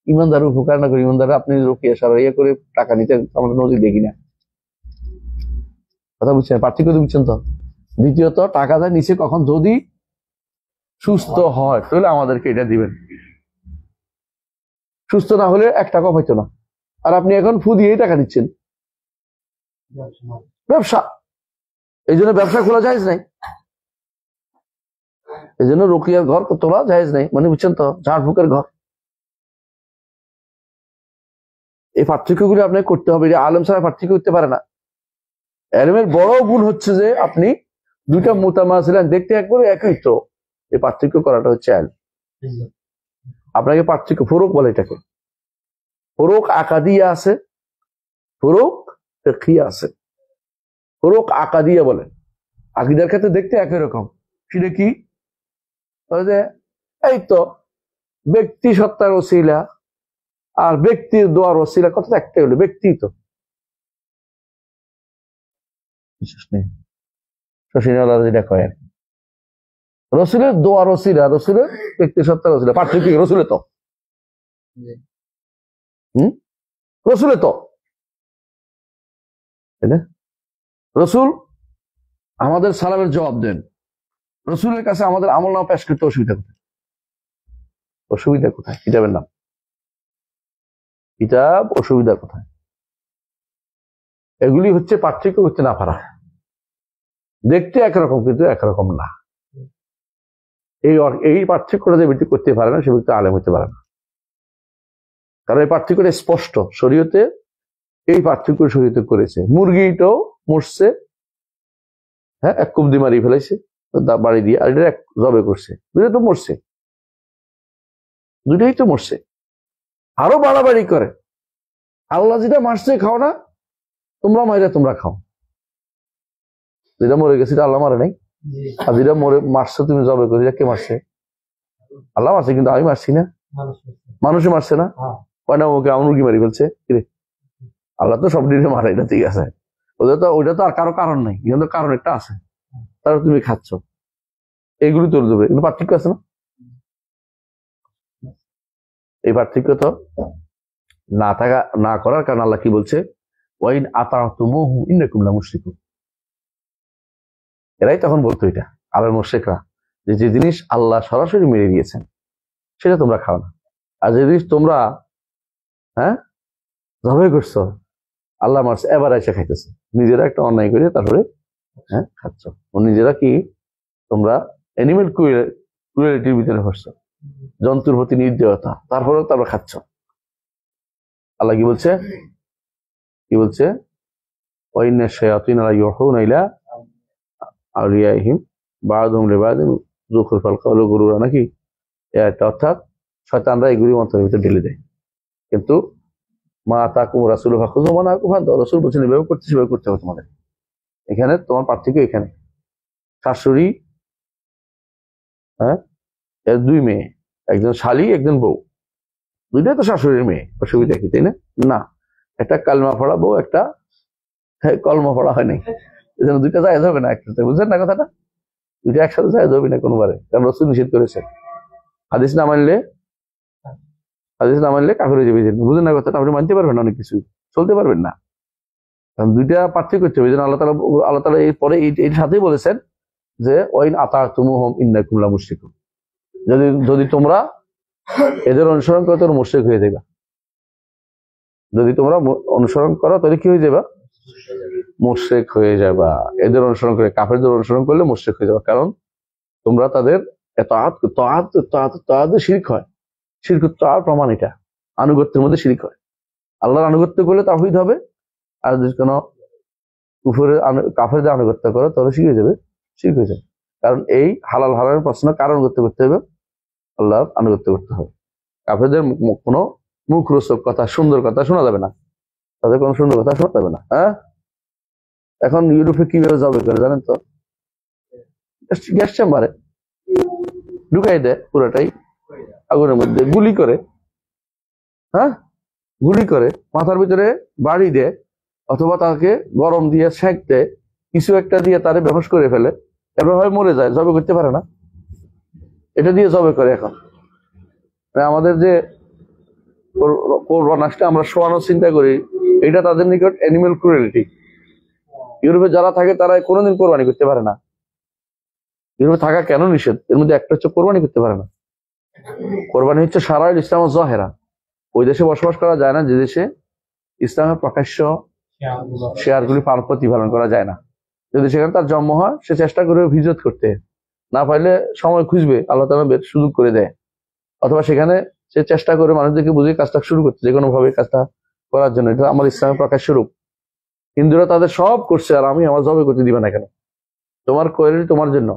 ইমানদার উপকার না করে, ইমানদার আপনি রুকিয়া সারাইয়া করে টাকা নিতে আমরা নজির দেখি না। কথা বুঝছেন? পার্থক্য বুঝছেন তো? দ্বিতীয়ত, টাকা দেয় নিচে কখন? যদি সুস্থ হয় তাহলে আমাদেরকে এটা দিবেন, সুস্থ না হলে 1 টাকাও পাইতো না। আর আপনি এখন ফু দিয়েই টাকা দিচ্ছেন, ব্যবসা। এই জন্য ব্যবসা খোলা জায়েজ নাই, এই জন্য রুকিয়ার ঘর তোলা জায়েজ নাই, মানে বুঝছেন তো, ঝাড়ফুঁকের ঘর। এই পার্থক্যগুলো আপনাকে করতে হবে। আলেম ছাড়া পার্থক্য করতে পারে না। আলেমের বড় গুণ হচ্ছে যে আপনি দুইটা মুতামাসিলান দেখতে একবারে একই, তো এই পার্থক্য করাটা হচ্ছে আলেম। আপনাকে পার্থক্য, ফরক বলে এটাকে। ফরক আকাদিয়া আছে, ফরক ফিকহিয়া আছে। ফরক আকাদিয়া বলে, আকীদার ক্ষেত্রে দেখতে একই রকম। সেটা কি? যে এই তো ব্যক্তি সত্তার ওসিলা আর ব্যক্তির দোয়ার ওসিলা, কথা একটাই হলো, ব্যক্তি তো বিশেষ নেই। যেটা কয় আর কি, রসুলের দোয়ার ওসিলা, রসুলের ব্যক্তি সত্তার ওসিলা, পার্থক্য রসুলে তো, রসুলে তো, তাই না? রসুল আমাদের সালামের জবাব দেন, রসুলের কাছে আমাদের আমলনামা পেশ করতে অসুবিধা কোথায়? অসুবিধা কোথায়? কিতাবের নাম কিতাব, অসুবিধা কোথায়? এগুলি হচ্ছে পার্থক্য হচ্ছে না পারা। দেখতে একরকম কিন্তু একরকম না। এই পার্থক্যটা যে ব্যক্তি করতে পারে না সে ব্যক্তি আলেম হতে পারে না, কারণ এই পার্থক্যটা স্পষ্ট। শরীয়তে এই পার্থক্য শরীয়তে করেছে। মুরগিটাও মরছে, হ্যাঁ, এক কুবদি মারি ফেলাইছে বাড়ি দিয়ে, আর এটা এক জবে করছে, দুইটা তো মরছে, দুইটাই তো মরছে। আরো বাড়াবাড়ি করে, আল্লাহ যেটা মারছে খাও না, তোমরা মাইরা তোমরা খাও। যেটা মরে গেছে আল্লাহ মারে নাই, আর যেটা মারছে তুমি জবে করে, কে মারছে? আল্লাহ মারছে, কিন্তু আমি মারছি না, মানুষে মারছে না। কয় না ওকে মুরগি মারি ফেলছে, আল্লাহ তো সব দিনে মারে, এটা ঠিক আছে। ওইটা তো আর কারো কারণ নাই, কিন্তু কারণ একটা আছে, তারপর তুমি খাচ্ছ। এইগুলি তোর দেবে, কিন্তু পার্থক্য আছে না? এই পার্থক্য তো না থাকা, না করার কারণ আল্লাহ কি বলছে, ওয়াইন আতাতুমুহু ইন্নাকুম লামুশরিকুন। এরাই তখন বলতো, এটা আলের মুশরিকরা, যে জিনিস আল্লাহ সরাসরি মেরে দিয়েছেন সেটা তোমরা খাও না, আর যে জিনিস তোমরা জবাই করছো আল্লাহ মারছে, এবার এসে খাইতেছে। নিজেরা একটা অন্যায় করে তারপরে খাচ্ছ। নিজেরা কি তোমরা অ্যানিমেল ক্রুয়েলিটির ভিতরে পড়ছো, জন্তুর প্রতি নির্দয়তা, তারপরে খাচ্ছ। আল্লাহ কি বলছে, ওয়াইন্না শায়াতিন লা ইউহুনা ইলা আউলিয়াইহিম বা'দুহুম লিবা'দিন যুখরুফাল কওলি গুরুরা, নাকি? এটা অর্থাৎ শয়তানরা এগুলি অন্তরের ভিতরে ঢেলে দেয়। কিন্তু মা আতাকুম রাসূলুহু ফাখুযুহু ওয়া নাহাকুম আনহু, রাসূল বলেছেন এভাবে করতে, সেভাবে করতে হবে তোমাদের। এখানে তোমার পার্থক্য এখানে। শাশুড়ি, এর দুই মেয়ে, একজন শালি একজন বউ, দুইটাই তো শাশুড়ির মেয়ে, অসুবিধা কি, তাই না? না, একটা কালমা পড়া বউ, একটা কলমা পড়া হয় নাই, এজন্য দুইটা জায়েজ হবে না একসাথে। বুঝলেন না কথাটা? দুইটা একসাথে জায়েজ হবে না কোনোবারে, কারণ রাসূল নিষেধ করেছেন। হাদিস না মানলে কাফের হয়ে যাবে। বুঝলেন না কথাটা? আপনি মানতে পারবেন না, অনেক কিছু চলতে পারবেন না, কারণ দুইটা পার্থক্য করতে হবে। আল্লাহ তাআলা এরপরে এর সাথেই বলেছেন যে ওয়াইন আতাতুমুহুম ইন্নাকুম লামুশরিকুন, যদি তোমরা এদের অনুসরণ করো তোমরা মুশরিক হয়ে যাবে। যদি তোমরা অনুসরণ করো তাহলে কি হয়ে যাবে? মুশরিক হয়ে যাবা। এদের অনুসরণ করে, কাফেরদের অনুসরণ করলে মুশরিক হয়ে যাবে, কারণ তোমরা তাদের তাআত শিরক হয়। শিরক তাআত প্রমাণ, এটা আনুগত্যের মধ্যে শিরক হয়। আল্লাহর আনুগত্য করলে তাওহীদ হবে, আর যদি কোনো কাফেরদের আনুগত্য করো তাহলে শিরক হয়ে যাবে, শিরক হয়ে যাবে। কারণ এই হালাল হারামের প্রশ্ন কারণ করতে হবে, আল্লাহর আনুগত্য করতে হবে। কাফেরদের কোনো মুখরোচক কথা, সুন্দর কথা শোনা যাবে না, তাদের কোনো সুন্দর কথা শোনা যাবে না। এখন ইউরোপে কিভাবে জবে করে জানেন তো? গ্যাস চেম্বারে ঢুকাই দেয় পুরোটাই আগুনের মধ্যে, গুলি করে, গুলি করে, মাথার ভিতরে বাড়ি দেয়, অথবা তাকে গরম দিয়ে সেঁক দেয়, কিছু একটা দিয়ে তারে বেহুশ করে ফেলে, এবার হয় মরে যায়, জবে করতে পারে না, এটা দিয়ে জবে করে। এখন আমাদের যে কোরবান আসলে আমরা শোয়ানোর চিন্তা করি, এটা তাদের নিকট অ্যানিমেল ক্রুয়েলিটি। ইউরোপে যারা থাকে তারা কোনোদিন কোরবানি করতে পারে না। ইউরোপে থাকা কেন নিষেধ? এর মধ্যে একটা হচ্ছে কোরবানি করতে পারে না। কোরবানি হচ্ছে শারাইল ইসলাম জাহেরা, ওই দেশে বসবাস করা যায় না যে দেশে ইসলামের প্রকাশ্য শেয়ারগুলি প্রতিপালন করা যায় না। যদি সেখানে তার জন্ম হয়, সে চেষ্টা করবে হিজরত করতে, না পাইলে সময় খুঁজবে, আল্লাহ তাআলা সুযোগ করে দেয়, অথবা সেখানে সে চেষ্টা করে মানুষদেরকে বুঝিয়ে কাজটা শুরু করতে, যে কোনো ভাবে কাজটা করার জন্য। এটা আমার ইসলামের প্রকাশ্য রূপ। হিন্দুরা তাদের সব করছে, আর আমি আমার জবে করতে দিবে না কেন? তোমার কোয়েলি তোমার জন্য,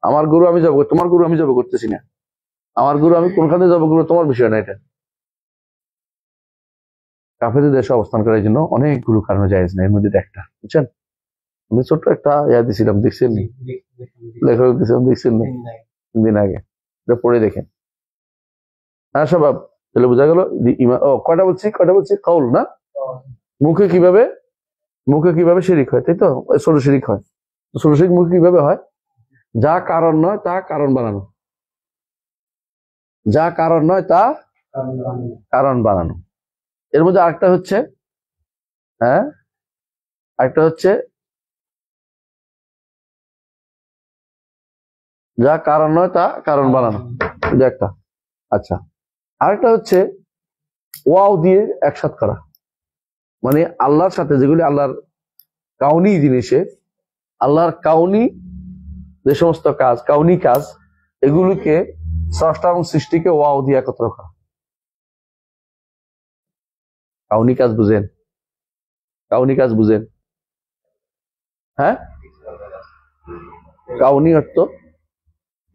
আমার গুরু আমি জব, তোমার গুরু আমি জব করতেছি না, আমার গুরু আমি কোনখানে জব করবো তোমার বিষয় না। এটা কাফেরদের দেশে অবস্থান করার জন্য অনেকগুলো কারণ জায়েজ না, এর মধ্যে একটা, বুঝছেন? আমি ছোট্ট একটা দিছিলাম, দেখছেন নি? লেখক দিছিলাম, দেখছেন নি? দিন আগে, পড়ে দেখেন। হ্যাঁ স্বভাব, তাহলে বোঝা গেল। কয়টা বলছি কওল না, মুখে কিভাবে শিরিক হয়, তাই তো? ছোট শিরিক হয়। ছোট শিরিক মুখে কিভাবে হয়? যা কারণ নয় তা কারণ বানানো, যা কারণ নয় তা কারণ বানানো। এর মধ্যে আরেকটা হচ্ছে, যা কারণ নয় তা কারণ বানানো, এটা একটা। আচ্ছা, আরেকটা হচ্ছে ওয়াও দিয়ে একসাথ করা, মানে আল্লাহর সাথে যেগুলি আল্লাহর কাউনি জিনিসে, আল্লাহর কাউনি যে সমস্ত কাজ, কাউনি কাজ, এগুলিকে স্রষ্টা এবং সৃষ্টিকে ওয়াও দিয়ে একত্র করা। কাউনি কাজ বুঝেন? কাউনি কাজ বুঝেন? হ্যাঁ, কাউনি অর্থ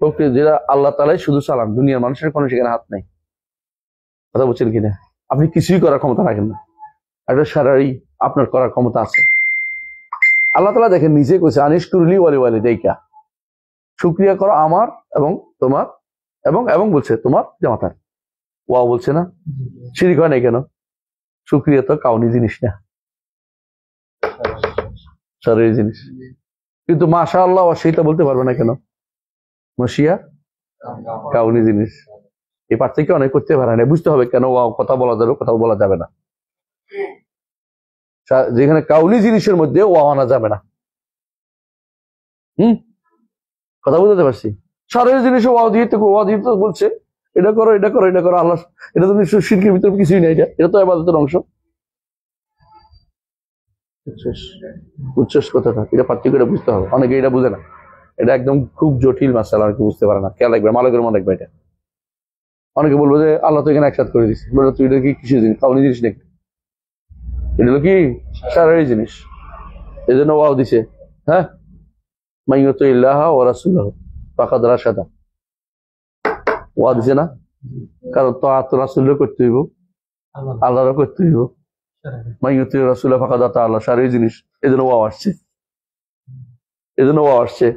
প্রকৃতি, যেটা আল্লাহ তাআলাই শুধু চালান, দুনিয়ার মানুষের কোনো সেখানে হাত নাই। কথা বলছেন কিনা? আপনি কিছুই করার ক্ষমতা রাখেন না, একটা সারাই আপনার করার ক্ষমতা আছে। আল্লাহ তাআলা দেখেন নিজে কইছে আনিশকুরলি ওয়ালি ওয়ালিদাইকা, শুকরিয়া করো আমার এবং তোমার এবং এবং বলছে তোমার জামাতার। ওয়াও বলছে না? শিরিক হয় না কেন? শুকরিয়া তো কাউনি জিনিস না, শারীরিক জিনিস। কিন্তু মাশাআল্লাহ সেইটা বলতে পারবে না কেন? মশিয়া কাউনি জিনিস। এই পার্থক্য অনেক করতে পারে না, বুঝতে হবে কেন ওয়াও কথা বলা যাবে, কথা বলা যাবে না। যেখানে কাউনি জিনিসের মধ্যে ওয়াও আনা যাবে না। কথা বুঝতে পারছি? শারীরিক জিনিসে ওয়াও দিয়ে তো বলছে এটা করো, এটা করো, এটা করো। আল্লাহ, এটা তো শিরকের ভিতরে কিছুই না, এটা তো ইবাদতের অংশ। উচ্ছ্বাস কথাটা, এটা পার্থক্যটা বুঝতে হবে। অনেকে এটা বুঝে না, এটা একদম খুব জটিল মাসালা, অনেকে বুঝতে পারে না। খেয়াল রাখবে, মালকের মনে রাখবে এটা। অনেকে বলবো যে আল্লাহ তো এখানে একসাথ করে দিচ্ছে, বলে তুই এটা কি কিছু জিনিস, কাউনি জিনিস নাকি? এটা হলো কি শারীরিক জিনিস, এই জন্য ওয়াও দিছে। হ্যাঁ, মাইয়ুতু ইল্লাহ ওয়া রাসূলুহু ফাকাদ রাশাদা, ওয়া দিছে না? কারণ তাআত রাসূলের করতে হইব, আল্লাহর করতে হইব। মাইয়ুতু রাসূলা ফাকাদ আতা আল্লাহ, শারীরিক জিনিস, এই জন্য ওয়াও আসছে, এই জন্য ওয়াও আসছে।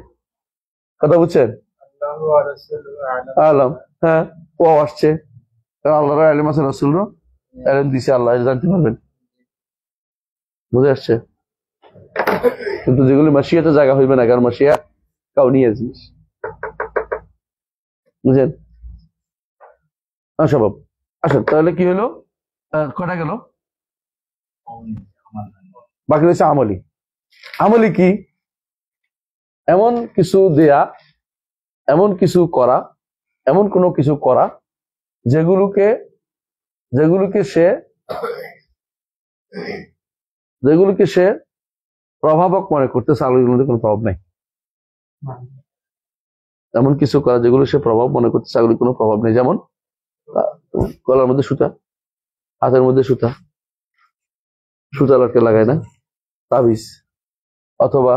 কথা বুঝছেন? আল্লাহু ওয়া রাসূলুহু আ'লাম। আলাম, হ্যাঁ, ওয়াও আসছে, কারণ আল্লাহর ইলম আছে, রাসূলও ইলম দিছে, আল্লাহ জানতে পারবেন। বুঝে আসছে? কিন্তু যেগুলি মাশিয়াতে জায়গা হইবে না, কারণ মাশিয়া কাউনিয়া জিনিস। বুঝলেন? স্বভাব। আসেন তাহলে কি হলো, কটা গেল? বাকি রয়েছে আমলি। আমলি কি? এমন কিছু দেয়া, এমন কিছু করা, এমন কোনো কিছু করা যেগুলোকে সে প্রভাবক মনে করতেছে, আলোর মধ্যে কোনো প্রভাব নাই। এমন কিছু করা যেগুলো সে প্রভাব মনে করতেছে, আলোর কোনো প্রভাব নেই। যেমন গলার মধ্যে সুতা, হাতের মধ্যে সুতা, সুতা লটকে লাগায় না, তাবিজ, অথবা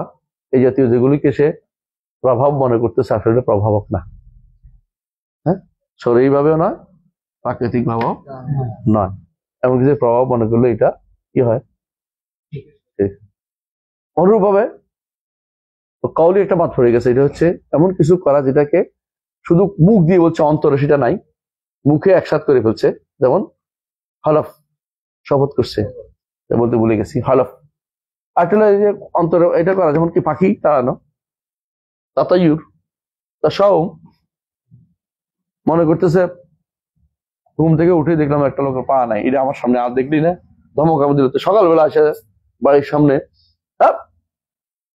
এই জাতীয় যেগুলিকে সে প্রভাব মনে করতেছে, আসলে প্রভাবক না। হ্যাঁ, শরীর ভাবেও নয়, প্রাকৃতিক ভাবেও নয়। এমন কিছু প্রভাব মনে করলে এটা কি হয়? অনুরূপ ভাবে কাউলি একটা বাদ পড়ে গেছে, এটা হচ্ছে এমন কিছু করা যেটাকে শুধু মুখ দিয়ে বলছে, অন্তরে সেটা নাই, মুখে একসাথ করে ফেলছে। যেমন হলফ, শপথ করছে, বলতে ভুলে গেছি, হলফ। আসলে এই যে অন্তরে এটা করা, যেমন কি পাখি তাড়ানো, তাতায়ুর, তা সব মনে করতেছে ঘুম থেকে উঠে দেখলাম একটা লোকের পা নাই, এটা আমার সামনে আর দেখলি না, ধমক আমি দিল। সকালবেলা আসে বাড়ির সামনে,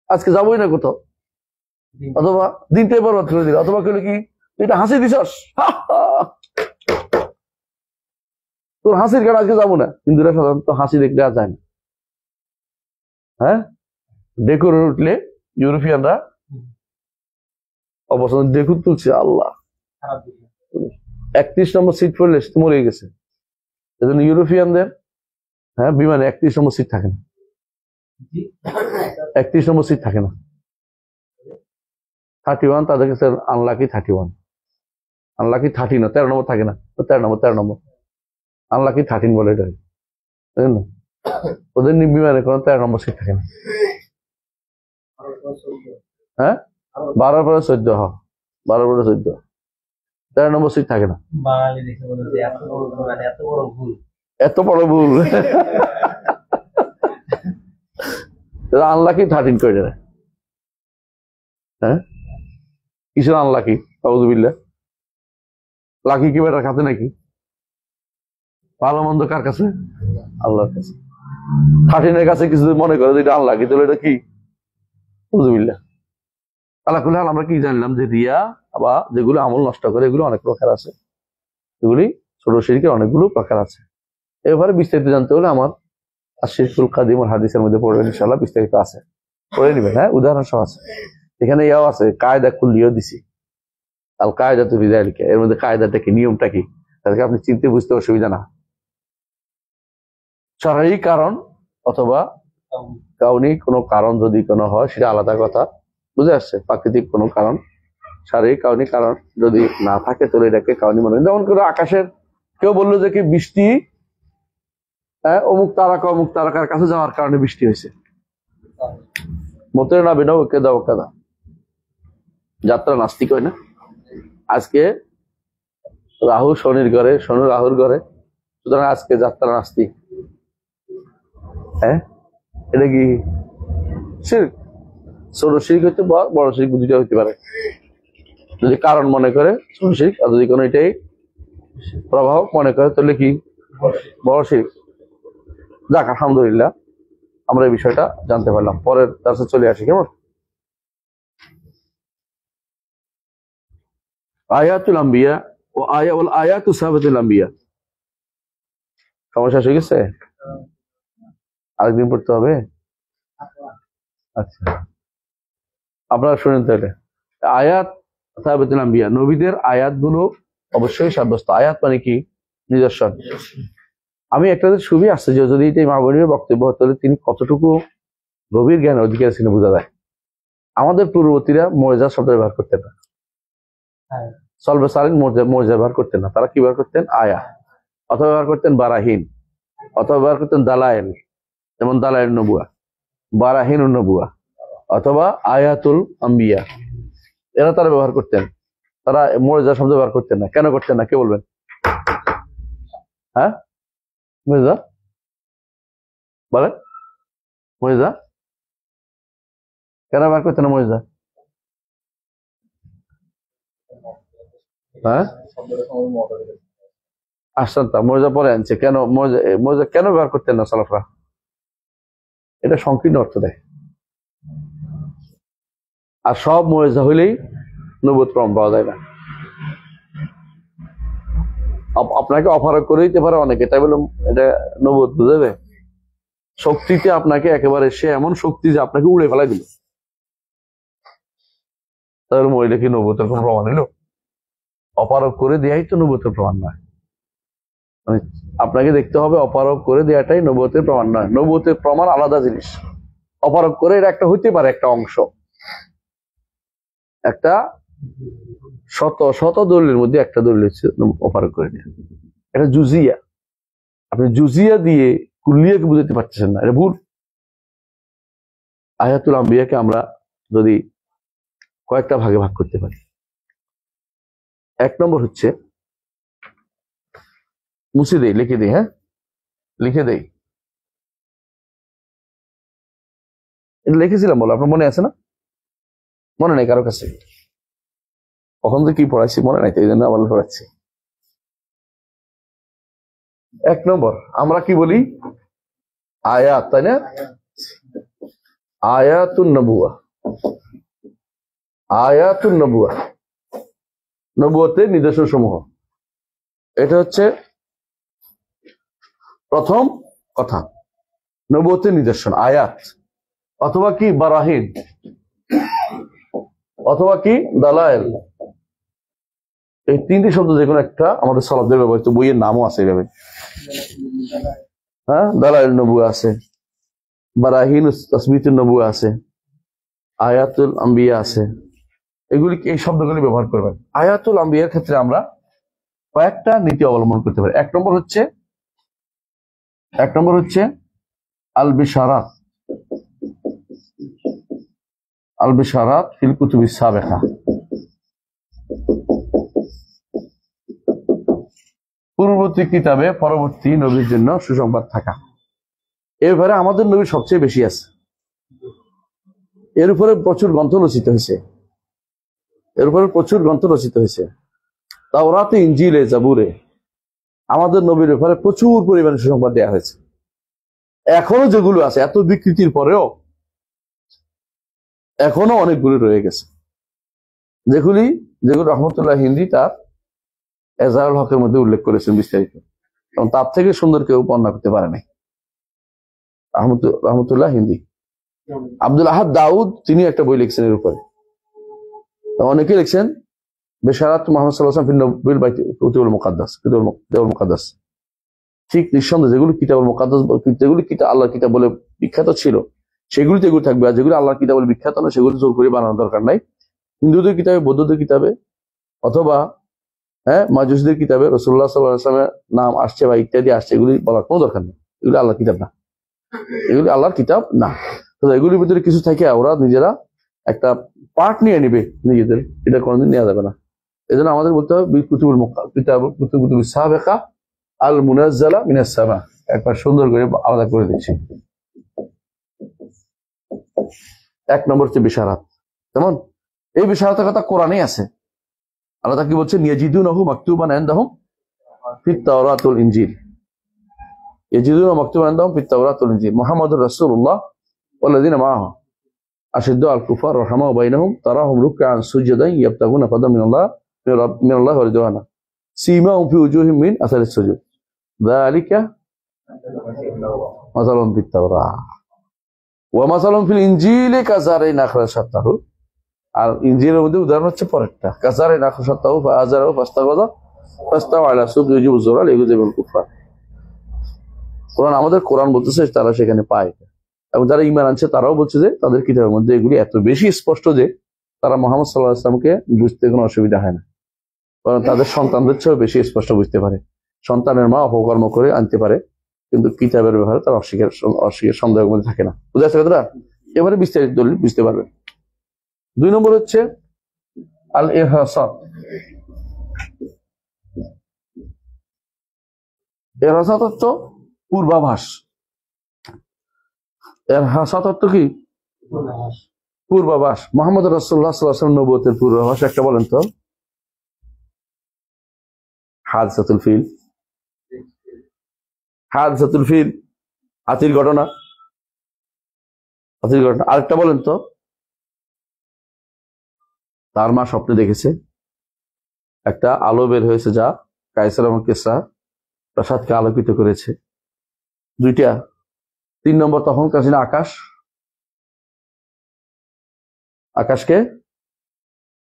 আজকে যাবোই না কোথাও, অথবা দিনটাই বরবাদ করে দিল, অথবা কেউ কি এটা হাসি দিছস, তোর হাসির কারণে আজকে যাবো না। কিন্তু এরা সাধারণত হাসি দেখলে আর যায় না। হ্যাঁ, ডেকোরে উঠলে ইউরোপিয়ানরা অপছন্দ ডেকুর তুলছে, আল্লাহ 31 নম্বর সিট পড়লে সে মরে গেছে। এজন্য ইউরোপিয়ানদের বিমানে 31 নম্বর সিট থাকে না, 31 নম্বর সিট থাকে না। 31 তাদের কাছে আনলাকি, 31 আনলাকি, 13 না, 13 নম্বর থাকে না, 13 নম্বর আনলাকি 13 বলে এটা, বুঝলেন না? ওদের বিমানে কোনো 13 নম্বর সিট থাকে না। হ্যাঁ, 12 পরে 14, 12 পরে 14, 13 নম্বর সিট থাকে না। বাঙালি দেখে বলে যে এত বড় ভুল। আনলাকি 13 করে দেয়। হ্যাঁ, কিসের আনলাকি? আউযুবিল্লাহ। লাকি কি বেটার কাছে নাকি? ভালো মন্দ কার কাছে? আল্লাহর কাছে। 13 কাছে কিছু মনে করে যে এটা আনলাকি, তাহলে এটা কি? আউযুবিল্লাহ। আল্লাহ কুল হাল, আমরা কি জানলাম যে রিয়া বা যেগুলো আমল নষ্ট করে, এগুলো অনেক প্রকার আছে। এগুলি ছোট শিরকের অনেকগুলো প্রকার আছে। এবারে বিস্তারিত জানতে হলে আমার আশিরকুল কাদিমুল হাদিসের মধ্যে পড়বেন ইনশাআল্লাহ, বিস্তারিত আছে, পড়ে নেবেন। হ্যাঁ, উদাহরণ সহ আছে এখানে, ইয়াও আছে, কায়দা কুল্লিও দিছি, আল কায়দা তো বিদায়লিকা, এর মধ্যে কায়দাটা কি, নিয়মটা কি, তাদেরকে আপনি চিনতে বুঝতে অসুবিধা না। শারঈ কারণ অথবা কাউনি কোনো কারণ যদি কোনো হয় সেটা আলাদা কথা, বুঝে আসছে। প্রাকৃতিক কোনো কারণ, শারীরিক কাউনি কারণ যদি না থাকে তাহলে এটাকে কাউনি মনে হয়। যেমন করে আকাশের কেউ বললো যে কি বৃষ্টি অমুক তারকা অমুক তারকার কাছে যাওয়ার কারণে বৃষ্টি হয়েছে, মতে না বিনা ওকে দাও কাদা, যাত্রা নাস্তিক হয় না। আজকে রাহু শনির ঘরে, শনি রাহুর ঘরে, সুতরাং আজকে যাত্রা নাস্তিক। হ্যাঁ, এটা কি শিরক? ছোট শিরক হইতে বড় শিরক দুইটা হইতে পারে, যদি কারণ মনে করে ছোট শিরক, আর যদি কোনো এটাই প্রভাব মনে করে তাহলে কি বড় শিরক। যাক, আলহামদুলিল্লাহ আমরা এই বিষয়টা জানতে পারলাম। পরের দার্সে চলে আসি, কেমন? আয়াতুল আম্বিয়া ও আয়াতু সাহাবাতুল আম্বিয়া। সমস্যা হয়ে গেছে, আরেকদিন পড়তে হবে। আচ্ছা, আপনারা শুনেন তাহলে। আয়াত সাহাবাতুল আম্বিয়া, নবীদের আয়াতগুলো অবশ্যই সাব্যস্ত। আয়াত মানে কি? নিদর্শন। আমি একটা সুবি আসছে যে যদি এটা মা বোনের বক্তব্য হতো তাহলে তিনি কতটুকু গভীর জ্ঞান অধিকার ছিল বোঝা যায়। আমাদের পূর্ববর্তীরা মর্যাদা শব্দ ব্যবহার করতেন না, সলবে সালিন মর্যাদা ব্যবহার করতেন না। তারা কি ব্যবহার করতেন? আয়া, অথবা ব্যবহার করতেন বারাহিন, অথবা ব্যবহার করতেন দালায়েল, যেমন দালায়েল নবুয়া, বারাহিন নবুয়া, অথবা আয়াতুল আম্বিয়া, এরা তারা ব্যবহার করতেন। তারা মর্যাদা শব্দ ব্যবহার করতেন না। কেন করতেন না, কে বলবেন? হ্যাঁ, মর্যাদা বলেন, মর্যাদা কেন ব্যবহার করতেন না মর্যাদা? হ্যাঁ, আসছেন তা মর্যাদা পরে আনছে কেন? মর্যাদা কেন ব্যবহার করতেন না সালাফরা? এটা সংকীর্ণ অর্থ দেয়। আর সব মর্যাদা হইলেই নবুয়ত প্রমাণ পাওয়া যায় না। আপনাকে অফার করে দিতে পারে অনেকে, তাই বলে এটা নবুয়ত বুঝাবে? শক্তিতে আপনাকে একেবারে সে এমন শক্তি যে আপনাকে উড়ে ফেলাই দিল, তাহলে মহিলা কি নবুয়তের কোন প্রমাণ হইল? অপারক করে দেয়াই তো নবুয়তের প্রমাণ নয়। মানে আপনাকে দেখতে হবে অপারক করে দেওয়াটাই নবুয়তের প্রমাণ নয়। নবুয়তের প্রমাণ আলাদা জিনিস। অপারক করে এটা একটা হইতে পারে, একটা অংশ, একটা শত শত দলিলের মধ্যে একটা দলিল হচ্ছে অপারক করে দেওয়া, এটা জুজিয়া। আপনি জুজিয়া দিয়ে কুল্লিয়াকে বুঝাতে পারতেছেন না, এটা ভুল। আয়াতুল আম্বিয়াকে আমরা যদি কয়েকটা ভাগে ভাগ করতে পারি, এক নম্বর হচ্ছে, মুছে দেই, লিখে দেই, হ্যাঁ লিখে দেই, এটা লিখেছিলাম বলো, আপনার মনে আছে না? মনে নাই কারো কাছে? কখন তো কি পড়াইছি মনে নাই, তো এই জন্য আবার পড়াচ্ছি। এক নম্বর আমরা কি বলি? আয়াত, তাই না? আয়াতুন নবুয়া, আয়াতুন নবুয়া, নবুয়তের নিদর্শন সমূহ। এটা হচ্ছে প্রথম কথা, নবুয়তের নিদর্শন আয়াত, অথবা কি বারাহিন, অথবা কি দালায়েল। এই তিনটি শব্দ যে কোনো একটা আমাদের সালাফদের ব্যবহৃত, বইয়ের নামও আছে এইভাবে। হ্যাঁ, দালায়েল নবুয়া আছে, বারাহিন তাসবিতুন নবুয়া আছে, আয়াতুল আম্বিয়া আছে। এগুলি, এই শব্দগুলি ব্যবহার করবেন। আয়াতুল আম্বিয়ার ক্ষেত্রে আমরা কয়েকটা নীতি অবলম্বন করতে পারি। এক নম্বর হচ্ছে আল বিশারাত, আল বিশারাত ফিল কুতুবিস সাবেকা, পূর্ববর্তী কিতাবে পরবর্তী নবীর জন্য সুসংবাদ থাকা। এর ব্যাপারে আমাদের নবীর সবচেয়ে বেশি আছে। এর উপরে প্রচুর গ্রন্থ রচিত হয়েছে, এর উপরে প্রচুর গ্রন্থ রচিত হয়েছে। তাওরাতে, ইনজিলে, জাবুরে আমাদের নবীর ব্যাপারে প্রচুর পরিমাণে সুসংবাদ দেওয়া হয়েছে। এখনো যেগুলো আছে, এত বিকৃতির পরেও এখনো অনেকগুলো রয়ে গেছে, যেগুলো রহমতুল্লাহ হিন্দি তার এজাহারুল হকের মধ্যে উল্লেখ করেছেন বিস্তারিত, এবং তার থেকে সুন্দর কেউ বর্ণনা করতে পারে নাই। রহমতুল্লাহ হিন্দি। আব্দুল আহাদ দাউদ তিনি একটা বই লিখছেন এর উপরে। অনেকে লিখছেন বেশারাত মুহাম্মদ সাল্লাল্লাহু আলাইহি ওয়াসাল্লাম বিল বাইতুল মুকাদ্দাস। ঠিক নিঃসন্দেহে যেগুলো কিতাবুল মুকাদ্দাস, যেগুলো কিতাব আল্লাহর কিতাব বলে বিখ্যাত ছিল সেগুলিতে এগুলো থাকবে, আর যেগুলো আল্লাহর কিতাব বলে বিখ্যাত না সেগুলো জোর করে বানানোর দরকার নাই। হিন্দুদের কিতাবে, বৌদ্ধদের কিতাবে, অথবা মাজুসীদের কিতাবে রাসূলুল্লাহ সাল্লাল্লাহু আলাইহি ওয়াসাল্লামের নাম আসছে বা ইত্যাদি আসছে, এগুলি বলার কোনো দরকার নেই। এগুলো আল্লাহর কিতাব না, এগুলি আল্লাহর কিতাব না। তো এগুলির ভিতরে কিছু থাকে ওরা নিজেরা একটা পার্ট নিয়ে নিবে নিজেদের, এটা কোনোদিন নেওয়া যাবে না। এই জন্য আমাদের বলতে হবে কুতুবুল সাবিকা আল মুনাজ্জালা মিনাস সামা। একবার সুন্দর করে আলাদা করে দিচ্ছি। এক নম্বর হচ্ছে বিশারাত। যেমন এই বিশারাতের কথা কোরআনেই আছে। আল্লাহ কি বলছেন, ইয়াজিদুনাহু মাকতুবান ইনদাহুম ফিত তাওরাত ওয়াল ইনজিল। ইয়াজিদুনাহু মাকতুবান ইনদাহুম ফিত তাওরাত ওয়াল ইনজিল। মুহাম্মাদুর রাসূলুল্লাহ ওয়াল্লাযিনা মাআহু আশিদ্দু আল কুফার রাহমাউ বাইনাহুম তারাহুম রুকআন সুজদান ইয়াবতাগুনা ফাদলান মিনাল্লাহি ওয়া রিদওয়ানা সীমাহুম ফি উজুহিহিম মিন আসারিস সুজুদ যালিকা মাসালুন ফিত তাওরাত ওয়া মাসালুন ফিল ইনজিলি কাযারিন আখরাজা শাত্তাহু। আর ইনজিলের মধ্যে উদাহরণ হচ্ছে পরেরটা, কাযারিন আখরাজা শাত্তাহু ফাআযারাহু ফাস্তাগযা ফাস্তাওয়া আলা সুবহি ইউজিবু যুরা লিইউযিবুল কুফার। কোরআন আমাদের কোরআন বলতেছে তারা সেখানে পায়, এবং যারা ঈমান আনছে তারাও বলছে যে তাদের কিতাবের মধ্যে এগুলি এত বেশি স্পষ্ট যে তারা মুহাম্মদ সাল্লাল্লাহু আলাইহি ওয়াসাল্লামকে বুঝতে কোনো অসুবিধা হয় না, কারণ তাদের সন্তানদের চেয়েও বেশি স্পষ্ট বুঝতে পারে। সন্তানের মা অপকর্ম করে আনতে পারে, কিন্তু কিতাবের ব্যাপারে তার অস্বীকার সন্দেহের মধ্যে থাকে না। বুঝা যাচ্ছে কথাটা? এবারে বিস্তারিত দলিল বুঝতে পারবে। 2 নম্বর হচ্ছে আল ইরহাসাত। ইরহাসাত অর্থ পূর্বাভাস। ইরহাসাত অর্থ কি? পূর্বাভাস। মুহাম্মদ রাসূলুল্লাহ সাল্লাল্লাহু আলাইহি ওয়াসাল্লাম নবুয়তের পূর্বাভাস একটা বলেন তো। হাদিসাতুল ফিল। হাদিসাতুল ফিল হাতির ঘটনা। আরেকটা বলেন তো। তার মা স্বপ্নে দেখেছে একটা আলো বের হয়েছে যা কায়সার এবং কিসরা প্রাসাদকে আলোকিত করেছে। 2টা। 3 নম্বর তখনকার ছিল আকাশ। আকাশকে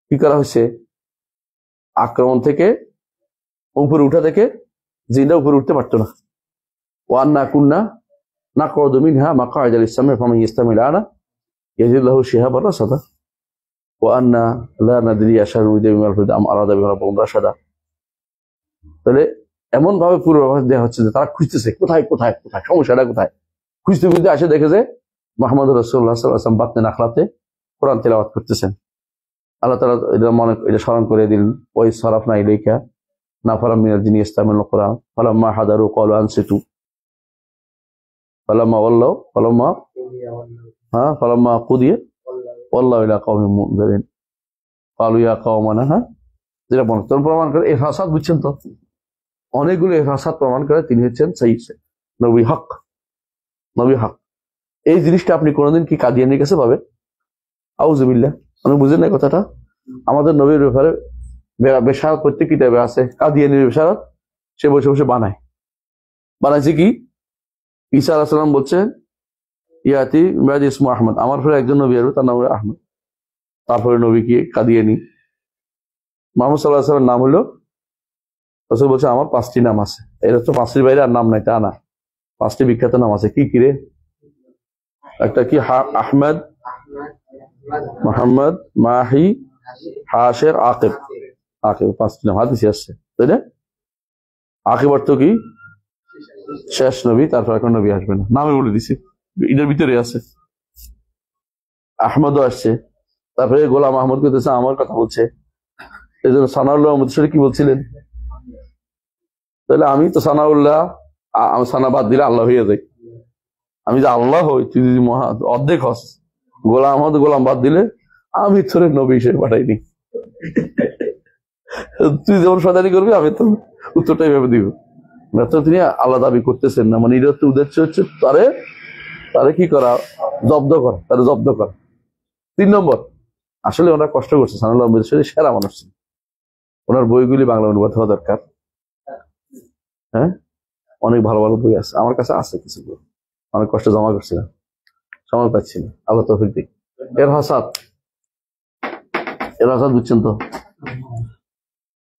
কি করা হয়েছে? আক্রমণ থেকে উপরে উঠা থেকে জিনরা উপরে উঠতে পারতো না। ওয়ান্না কুন্না নাকউদু মিনহা মাকআইদা লিস-সামঈ ফামান ইস্তামি' লানা ইয়াজিদ লাহু শিহাবান রাসাদা ওয়ান্না লা নাদরি আশারু বিমান ফিল আম আরাদা বিহি রাব্বুহুম রাশাদা। তাহলে এমন ভাবে পূর্বাভাস দেওয়া হচ্ছে যে তারা খুঁজতেছে কোথায় কোথায় কোথায়, সমস্যাটা কোথায়। খুঁজতে খুঁজতে আসে দেখে যে মুহাম্মদ রাসূলুল্লাহ সাল্লাল্লাহু আলাইহি ওয়াসাল্লাম বাতনে নাখলাতে কোরআন তেলাওয়াত করতেছেন। আল্লাহ তাআলা এটা স্মরণ করে দিলেন, ওই সারাফনা ইলাইকা নাফারাম মিনাল জিন্নি ইস্তামিউল কুরআন ফালাম্মা হাদারু ক্বালু আনসিতু ফালাম্মা কুদিয়া ওয়াল্লাহু ইলা কওমিন মুনযিরিন ক্বালু ইয়া কওমানা। যেটা বর্তমান প্রমাণ করে ইরহাসাত। বুঝছেন তো? অনেকগুলো ইরহাসাত প্রমাণ করে তিনি হচ্ছেন সাইয়্যিদ নবী হক। নবী হক এই জিনিসটা আপনি কোনোদিন কি কাদিয়ানির কাছে পাবেন? আউযুবিল্লাহ। আপনি বুঝেন না কথাটা? আমাদের নবীর ব্যাপারে বেশারত প্রত্যেক কিতাবে আছে। কাদিয়ানির বেশারত সে বসে বসে বানাইছে কি? ঈসা আলাইহিস সালাম বলছেন ইয়াতি মিরাজ ইসমু আহমদ, আমার পরে একজন নবী আসবে তার নাম হলো আহমদ। তারপরে নবী কি? কাদিয়ানি। মুহাম্মদ সাল্লাল্লাহু আলাইহি ওয়াসাল্লাম নাম হলো, রাসূল বলছে আমার 5টি নাম আছে। এর তো 5টির বাইরে আর নাম নাই, তা না। 5টি বিখ্যাত নাম আছে। কি কি রে? একটা কি? আহমদ, মুহাম্মদ, মাহি, হাশির, আকিব। 5টি নাম হাদিসে আছে, তাই না? আকিব অর্থ কি? শেষ নবী, তারপর এখন নবী আসবে না। নামে বলে দিছি, এটার ভিতরে আছে। আহমদও আসছে। তারপরে গোলাম আহমদ কইতেছে আমার কথা বলছে। এই জন্য সানাউল্লাহ আহমদ সাথে কি বলছিলেন? তাহলে আমি তো সানাউল্লাহ, আমি সানা বাদ দিলে আল্লাহ হয়ে যাই। আমি যে আল্লাহ হই, তুই যদি অর্ধেক হস। গোলাম আহমদ গোলাম বাদ দিলে আমি তোর নবী হিসেবে পাঠাইনি। তুই যেমন সদানি করবি আমি তো উত্তরটাই ভেবে দিব। তিনি আল্লাহ দাবি করতেছেন না, মানে এটা উদ্দেশ্য হচ্ছে তারে কি করা? জব্দ করা, তারা জব্দ করা। 3 নম্বর, আসলে ওনারা কষ্ট করছে। সানাউল্লাহ আহমদ সেরা মানুষ। ওনার বইগুলি বাংলা অনুবাদ হওয়া দরকার। হ্যাঁ, অনেক ভালো ভালো বই আছে, আমার কাছে আছে কিছু বই। অনেক কষ্ট জমা করছিলাম, সময় পাচ্ছি না, আল্লাহ তৌফিক দিক। এর হাসাদ বুঝছেন তো,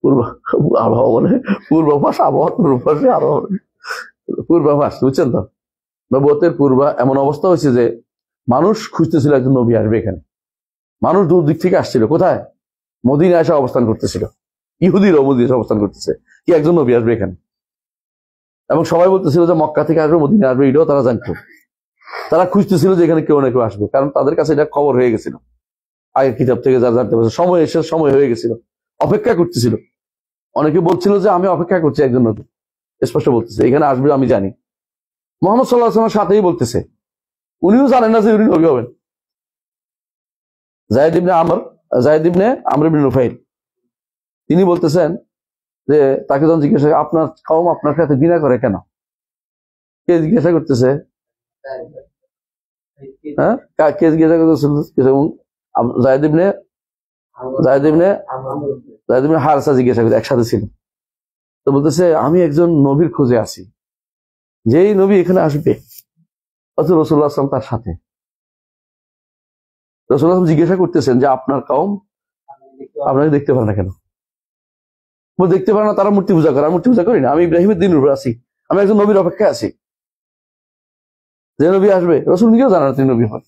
পূর্ব আবহাওয়া বলে, পূর্বাভাস আবহাওয়া, পূর্বাভাসে আরো পূর্বাভাস, বুঝছেন তো। নবুয়তের এমন অবস্থা হয়েছে যে মানুষ খুঁজতেছিল একজন নবী আসবে এখানে। মানুষ দূর দিক থেকে আসছিল, কোথায়? মদিনায় এসে অবস্থান করতেছিল, ইহুদিরাও মদিনায় এসে অবস্থান করতেছে, কি একজন নবী আসবে এখানে। এবং সবাই বলতেছিল যে মক্কা থেকে আসবে, মদিনা আসবে, এটাও তারা জানতো। তারা খুঁজতেছিল যে এখানে কেউ না কেউ আসবে, কারণ তাদের কাছে এটা খবর হয়ে গেছিল আগের কিতাব থেকে, যা জানতে পারছে, সময় এসে সময় হয়ে গেছিল, অপেক্ষা করতেছিল। অনেকে বলছিল যে আমি অপেক্ষা করছি একজন নবী, স্পষ্ট বলতেছে এখানে আসবে, আমি জানি। মোহাম্মদ সাল্লাল্লাহু আলাইহি ওয়াসাল্লামের সাথেই বলতেছে, উনিও জানেন না যে উনি নবী হবেন। যায়েদ ইবনে আমর ইবনে নুফাইল, তিনি বলতেছেন যে তাকে যখন জিজ্ঞাসা, আপনার কওম আপনার সাথে ঘৃণা করে কেন? কে জিজ্ঞাসা করতেছে? হ্যাঁ, কে জিজ্ঞাসা করতেছিল? যায়েদ ইবনে হারসা জিজ্ঞাসা করতে, একসাথে ছিল। তো বলতেছে আমি একজন নবীর খোঁজে আছি, যেই নবী এখানে আসবে। অথচ রাসূলুল্লাহ সাল্লাল্লাহু আলাইহি ওয়াসাল্লাম তার সাথে। রাসূলুল্লাহ জিজ্ঞাসা করতেছেন যে আপনার কওম আপনাকে দেখতে পারে না কেন? দেখতে পারে না, তারা মূর্তি পূজা করে, আমি মূর্তি পূজা করি না, আমি ইব্রাহিমের দিনের উপর আছি, আমি একজন নবীর অপেক্ষায় আছি, যে নবী আসবে। রাসূল নিজেও জানেন তিনি নবী হন।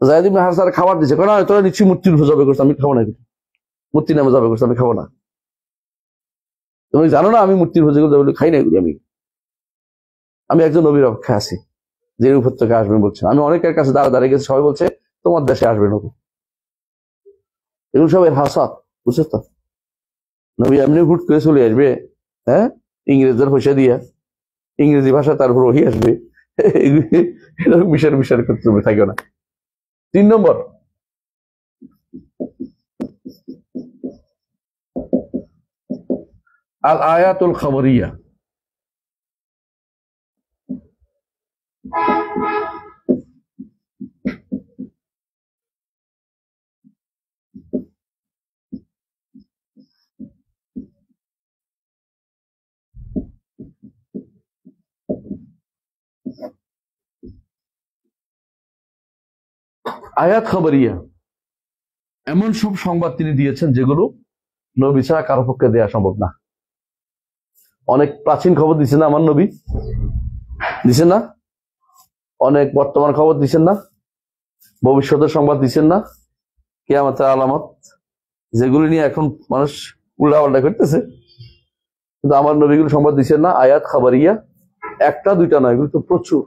যায়েদ ইবনে হারসার খাবার দিচ্ছে, কেন? তোরা নিশ্চয়ই মূর্তির উপর জবে করছো, আমি খাবো না, মূর্তি নামে জবে করছো, আমি খাবো না। তুমি জানো না আমি মূর্তির উপর জবে খাই না, আমি একজন নবীর অপেক্ষায় আছি, যে উপর থেকে আসবেন বলছেন। আমি অনেকের কাছে দাঁড়িয়ে গেছি, সবাই বলছে তোমার দেশে আসবে নবী। এগুলো সব এর হাসাত, বুঝছো তো। নবী এমনি হুট করে চলে আসবে, হ্যাঁ, ইংরেজদের পয়সা দিয়া, ইংরেজি ভাষা, তারপর ওহি আসবে, এরকম বিষয় করতে তুমি থাকিও না। 3 নম্বর, আল আয়াতুল খবরিয়া। আয়াত খবরিয়া এমন সব সংবাদ তিনি দিয়েছেন যেগুলো নবী ছাড়া কারো পক্ষে দেওয়া সম্ভব না। অনেক প্রাচীন খবর দিচ্ছেন না আমার নবী, দিচ্ছেন না? অনেক বর্তমান খবর দিচ্ছেন না? ভবিষ্যতের সংবাদ দিচ্ছেন না? কিয়ামতের আলামত, যেগুলো নিয়ে এখন মানুষ উল্টাপাল্টা করতেছে, কিন্তু আমার নবীগুলো সংবাদ দিচ্ছেন না। আয়াত খবরিয়া একটা দুইটা নয়, এগুলো তো প্রচুর।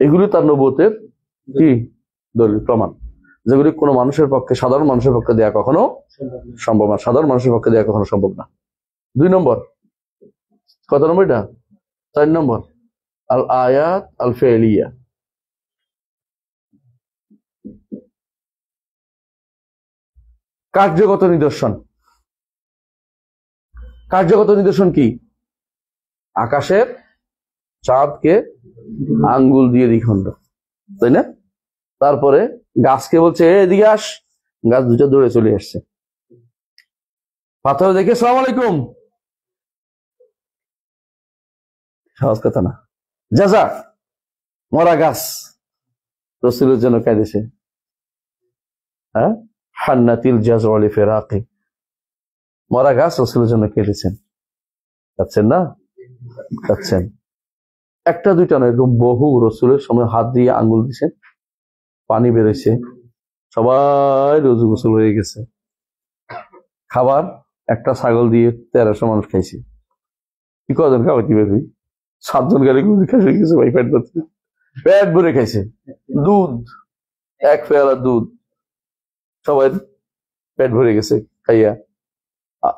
এগুলি তার নবুয়তের কি দলিল, প্রমাণ, যেগুলি কোনো মানুষের পক্ষে, সাধারণ মানুষের পক্ষে দেয়া কখনো সম্ভব না, সাধারণ মানুষের পক্ষে দেয়া কখনো সম্ভব না। 2 নম্বর, কত নম্বর এটা? 4 নম্বর, আল আয়াত আল ফেলিয়া। কার্যগত নিদর্শন। কার্যগত নিদর্শন কি? আকাশের চাঁদকে আঙ্গুল দিয়ে দ্বিখণ্ড, তাই না? তারপরে গাছকে বলছে এদিকে আস, গাছ দুটো দৌড়ে চলে আসছে। পাথর দেখে আসসালামু আলাইকুম, সহজ কথা না। জাযা, মরা গাছ রাসূলের জন্য কাঁদেছে, হ্যাঁ, হান্নাতিল জাযা লি ফিরাকি, মরা গাছ রাসূলের জন্য কেঁদেছেন। কাঁদছেন না? কাঁদছেন। একটা দুইটা নয়, এরকম বহু রাসূলের সময় হাত দিয়ে আঙ্গুল দিয়েছেন, পানি বেরোইছে, সবাই রুজু গোসল হয়ে গেছে। খাবার একটা ছাগল দিয়ে 1300 মানুষ খাইছে। কি কজন খাওয়াইতে পারবি? 7 জন গাড়ি খাইছে কিছু ভাই, পেট ভরে খাইছে। দুধ, 1 পেয়ালা দুধ, সবাই পেট ভরে গেছে খাইয়া।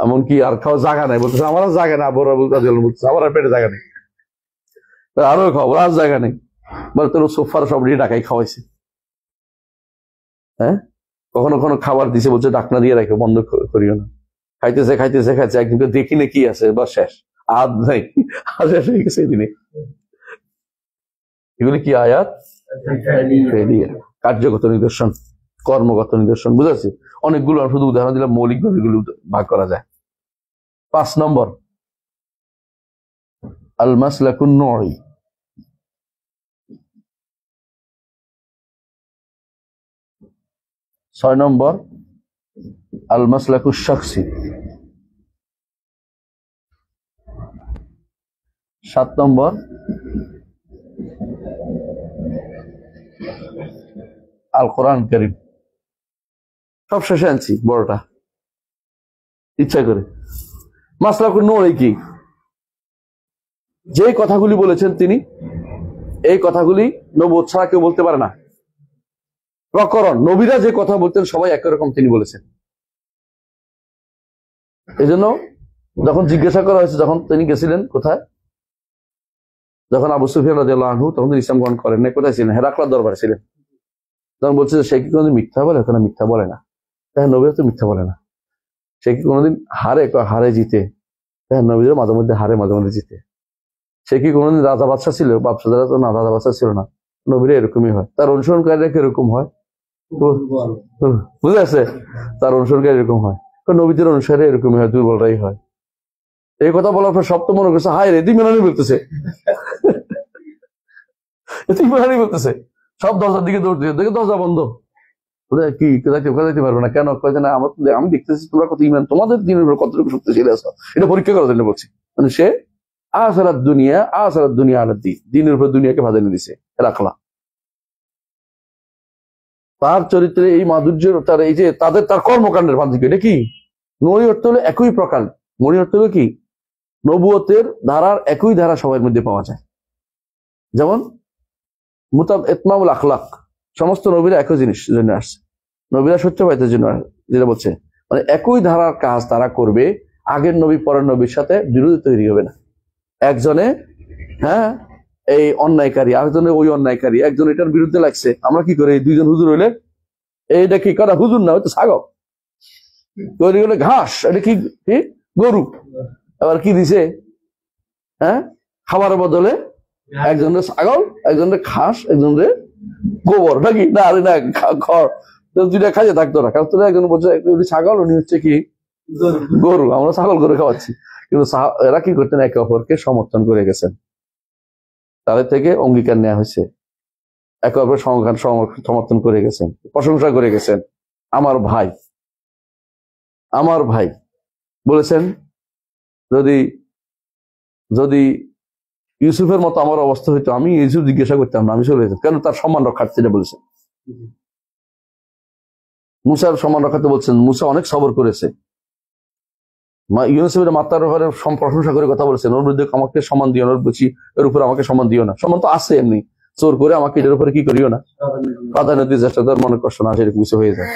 এমনকি আর খাওয়া জায়গা নাই, বলতেছে আমার আর জায়গা না, বড়রা বলতেছে আমার আর পেটে জায়গা নেই, আরো খাওয়া, আর জায়গা নেই, বলে তোর সোফার সব ঢাকাই খাওয়াইছে। হ্যাঁ, কখনো কখনো খাবার দিছে, বলছে ঢাকনা দিয়ে রাখো, বন্ধ করিও না। খাইতেছে খাইতেছে খাইছে, একদিনকে দেখি না কি আছে, বা শেষ, আর নাই, আর শেষ হয়ে গেছে এদিনে। এগুলি কি? আয়াত কার্যগত নিদর্শন, কর্মগত নিদর্শন, বুঝাচ্ছি। অনেকগুলো শুধু উদাহরণ দিলাম, মৌলিকভাবে এগুলো ভাগ করা যায়। 5 নম্বর, আল মাসলাকুন নুই। 6 নম্বর আল মাসলাকুশ শাখসি। 7 নম্বর আল কোরআন কারীম। সব শেষে আনছি বড়টা ইচ্ছা করে। মাসলাকুন নুই কি? যে কথাগুলি বলেছেন তিনি, এই কথাগুলি নবুয়ত ছাড়া কেউ বলতে পারে না। প্রকরণ, নবীরা যে কথা বলতেন সবাই একই রকম তিনি বলেছেন। এই জন্য যখন জিজ্ঞাসা করা হয়েছে, যখন তিনি গেছিলেন কোথায়, যখন আবু সুফিয়ান রাদিয়াল্লাহু আনহু, তখন তিনি ইসলাম গ্রহণ করেন না, কোথায় ছিলেন? হেরাক্লার দরবারে ছিলেন। তখন বলছে যে সে কি কোনোদিন মিথ্যা বলে? ওখানে মিথ্যা বলে না। হ্যাঁ, নবীরা তো মিথ্যা বলে না। সে কি কোনোদিন হারে জিতে? হ্যাঁ, নবীরা মাঝে মধ্যে হারে, মাঝে মধ্যে জিতে। সে কি কোনোদিন রাজা বাদশা ছিল? বাদশারা তো না, রাজা বাদশা ছিল না। নবীরা এরকমই হয়, তার অনুসরণকারীরা এরকম হয়। বুঝে আসছে? তার অনুসরণকারী এরকম হয়, নবীদের অনুসারে এরকমই হয়, দুর্বলরাই হয়। এই কথা বলার পর সব তো মনে করছে হায় রে দিমেলানি বলতেছে, দিমেলানি বলতেছে। সব দরজার দিকে দৌড় দিয়ে, দেখে দরজা বন্ধ। কি যাইতে পারবো না কেন? না, আমি দেখতেছি তোমরা কত ইমান, তোমাদের দিনের উপর কতটুকু শক্তিশালী আছো, এটা পরীক্ষা করার জন্য বলছি। মানে সে আসারাত দুনিয়া আলাদ্দিন, দিনের উপর দুনিয়াকে ভাজানি দিছে রাখলা। তার চরিত্রে এই মাধুর্য, তার এই যে তার কর্মকাণ্ডের বান্ধব, এটা কি? নবী অর্থ হলো একই প্রকার। নবী অর্থ হলো কি? নবুয়তের ধারার একই ধারা সবার মধ্যে পাওয়া যায়। যেমন ইতমামুল আখলাক, সমস্ত নবীরা একই জিনিস জন্য আসছে। নবীরা সত্যবাদিতার জন্য, যেটা বলছে মানে একই ধারার কাজ তারা করবে। আগের নবী পরের নবীর সাথে বিরোধী তৈরি হবে না। একজনে এই অন্যায়কারী, আরেকজনে ওই অন্যায়কারী, একজন এটার বিরুদ্ধে লাগছে, আমরা কি করি? দুইজন হুজুর হইলে এইটা কি করা? হুজুর না, হয়তো ছাগল। তৈরি হলে ঘাস, এটা কি গরু। আবার কি দিছে? খাবারের বদলে একজনের ছাগল, একজনের ঘাস, একজনের গোবর, নাকি? না, আরে না, খড়। দুইটা খাইয়ে থাকতো না, কারণ তোরা একজন বলছে ছাগল, উনি হচ্ছে কি গরু। আমরা ছাগল করে খাওয়াচ্ছি। কিন্তু এরা কি করতেন? একে অপরকে সমর্থন করে গেছেন, তাদের থেকে অঙ্গীকার নেওয়া হয়েছে, একে অপরের সমর্থন করে গেছেন, প্রশংসা করে গেছেন। আমার ভাই বলেছেন, যদি ইউসুফের মতো আমার অবস্থা হইতো, আমি ইউসুফ জিজ্ঞাসা করতাম না, আমি চলে যেতাম। কেন? তার সম্মান রক্ষার্থে এটা বলেছেন। মুসার সম্মান রক্ষাতে বলছেন, মুসা অনেক সবর করেছে। ইউনুসের মাতার ব্যাপারে প্রশংসা করে কথা বলেছেন, ওর বিরুদ্ধে আমাকে সম্মান দিও না, এর উপর আমাকে সম্মান দিও না। সম্মান তো আছে এমনি, জোর করে আমাকে এটার উপরে কি করিও না, প্রাধান্য দিয়ে চেষ্টা কর, মনে কষ্ট না, সেরকম কিছু হয়ে যায়।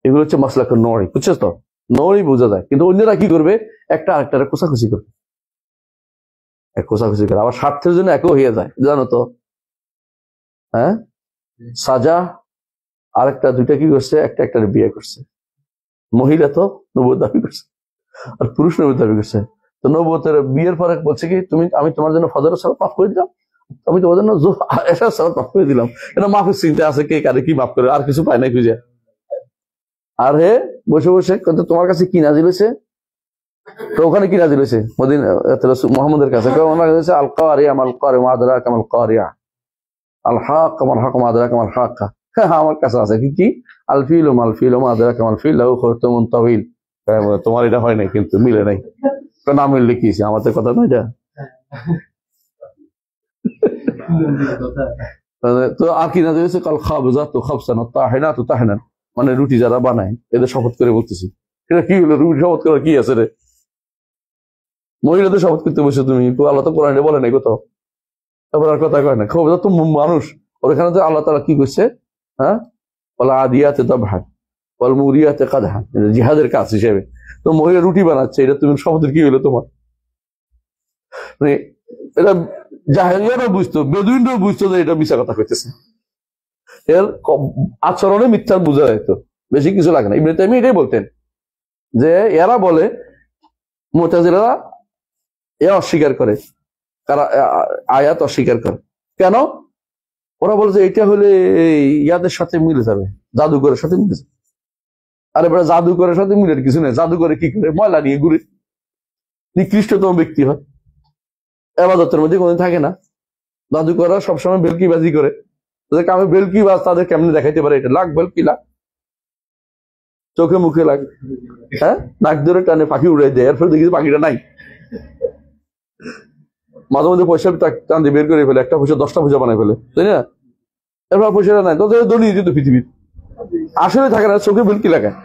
এগুলো হচ্ছে মাসলাকুন নড়ি, বুঝছিস তো? নড়ি বোঝা যায়, কিন্তু অন্যরা কি করবে? একটা আরেকটা কোষাকুষি করবে, কোষাকুষি করে, আবার স্বার্থের জন্য একও হয়ে যায়, জানো তো? সাজা আরেকটা, দুইটা কি করছে? একটা বিয়ে করছে। মহিলা তো নবুয়ত দাবি করছে, আর পুরুষ নবুয়ত দাবি করছে। তো নবুয়তের বিয়ের পরে বলছে কি, আমি তোমার জন্য ফজরের সালাত মাফ করে দিলাম, আমি তোমার জন্য এশার সালাত মাফ করে দিলাম। এটা মাফের চিন্তা আছে, কে কারে কি মাফ করে, আর কিছু পায় না খুঁজে। আর বসে বসে তোমার কাছে কি নাজিল হয়েছে? তো ওখানে কি নাজিল হয়েছে? মুহাম্মদের কাছে আল কারিয়া মাল কারিয়া মা আদরাকা মাল কারিয়া, আল হাক্কা মাল হাক্কা মা আদরাকা মাল হাক্কা। আমার কাছে আছে কি আল ফিল মাল ফিল মা আদরাকা মাল ফিল লাহু খারতুমুন তাওয়িল। তোমার এটা হয় নাই, কিন্তু মিলে নাই, না মিললে কি? আমাদের কথা নয় এটা। তো আর কি না দিয়েছে? কাল খাবজাত খাবসান তাহিনাত তাহিনান, মানে রুটি যারা বানায় এদের শপথ করে বলতেছি। এটা কি হলো? রুটি শপথ করা কি আছে রে? মহিলাদের শপথ করতে বসে তুমি, আল্লাহ তো কোরআনে বলে নাই কোথাও। তারপর আর কথা কয় না, খাবজাত তো মানুষ। ওর এখানে তো আল্লাহ তাআলা কি করছে? বলা আদিয়াতে দাবহান ওয়াল মুরিয়াতে কাদহান, জিহাদের কাজ হিসেবে। তো মহিলা রুটি বানাচ্ছে, এটা তুমি শপথের কি হলো তোমার? মানে এটা জাহেলিয়ারা বুঝতো, বেদুইনরাও বুঝতো যে এটা মিথ্যা কথা কইতেছে। এর আচরণে মিথ্যা বোঝা যেত, বেশি কিছু লাগে না। ইবনে তাইমিয়া এটাই বলতেন যে এরা বলে, মুতাজিলারা অস্বীকার করে, আয়াত অস্বীকার করে। কেন? ওরা বলে যে এটা হলে ইয়াদের সাথে মিলে যাবে, জাদুঘরের সাথে মিলে যাবে। আরে বেটা, জাদুঘরের সাথে মিলের কিছু নেই। জাদুঘরে কি করে? ময়লা নিয়ে ঘুরে, নিকৃষ্টতম ব্যক্তি হয়। আবাদতের মধ্যে কোনদিন থাকে না। জাদুকররা সবসময় বেলকিবাজি করে, তাদেরকে আমি বেলকিবাজ তাদের কেমনে দেখাইতে পারে, এটা লাখ বেলকি লাখ, চোখে মুখে লাগে, হ্যাঁ, নাক ধরে টানে পাখি উড়াই দেয়, এরপরে দেখি পাখিটা নাই। মাঝে মধ্যে পয়সা টান দিয়ে বের করে ফেলে, একটা পয়সা 10টা পয়সা বানায় ফেলে, তাই না? এরপর পয়সাটা নাই, তোদের দলিয়ে দিত পৃথিবীর, আসলে থাকে না, চোখে বেলকি লাগায়।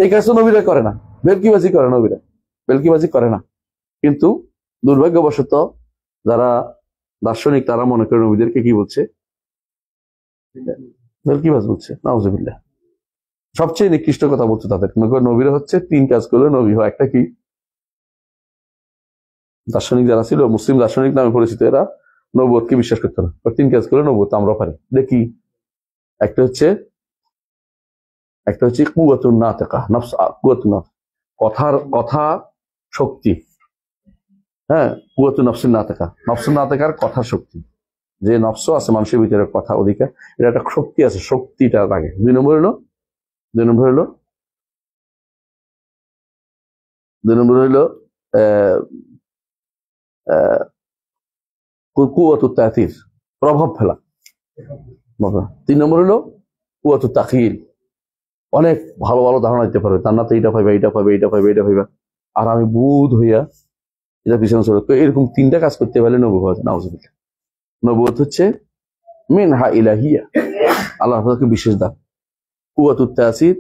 এই কাজ তো নবীরা করে না, বেলকিবাজি করে নবীরা, বেলকিবাজি করে না। কিন্তু দুর্ভাগ্যবশত যারা দার্শনিক তারা মনে করে নবীদেরকে কি বলছে, বেলকিবাজ বলছে, নাউজুবিল্লাহ। সবচেয়ে নিকৃষ্ট কথা বলছে তাদের, নবীরা হচ্ছে 3 কাজ করলে নবী হয়। একটা কি, দার্শনিক যারা ছিল, মুসলিম দার্শনিক নামে পরিচিত, এরা নবুয়তকে বিশ্বাস করতো না। 3 কাজ করলে নবুয়ত আমরা পারি, দেখি। একটা হচ্ছে কুওয়াতুন নাতিকা, নফস কুওয়াতুন নফস, কথা শক্তি, হ্যাঁ, কুওয়াতুন নফসিন নাতিকা, নফসুন নাতিকার কথা শক্তি, যে নফস আছে মানুষের ভিতরে কথা অধিকার, এটা একটা শক্তি আছে, শক্তিটা লাগে। 2 নম্বর হলো কুওয়াতুত তা'সির, প্রভাব ফেলা। 3 নম্বর হলো কুওয়াতুত তাখয়িল, অনেক ভালো ভালো ধারণা দিতে পারবে, জান্নাতে এইটা পাইবা, এইটা পাইবা, এইটা পাইবা, এইটা পাইবা, আর আমি বুধ হইয়া এটা পিছনে চলে। তো এরকম 3টা কাজ করতে পারলে নবুয়ত। নাউজুবিল্লাহ। নবুয়ত হচ্ছে মিনহা ইলাহিয়া, আল্লাহ তাআলাকে বিশেষ দান। কুওয়াতুত তা'সির,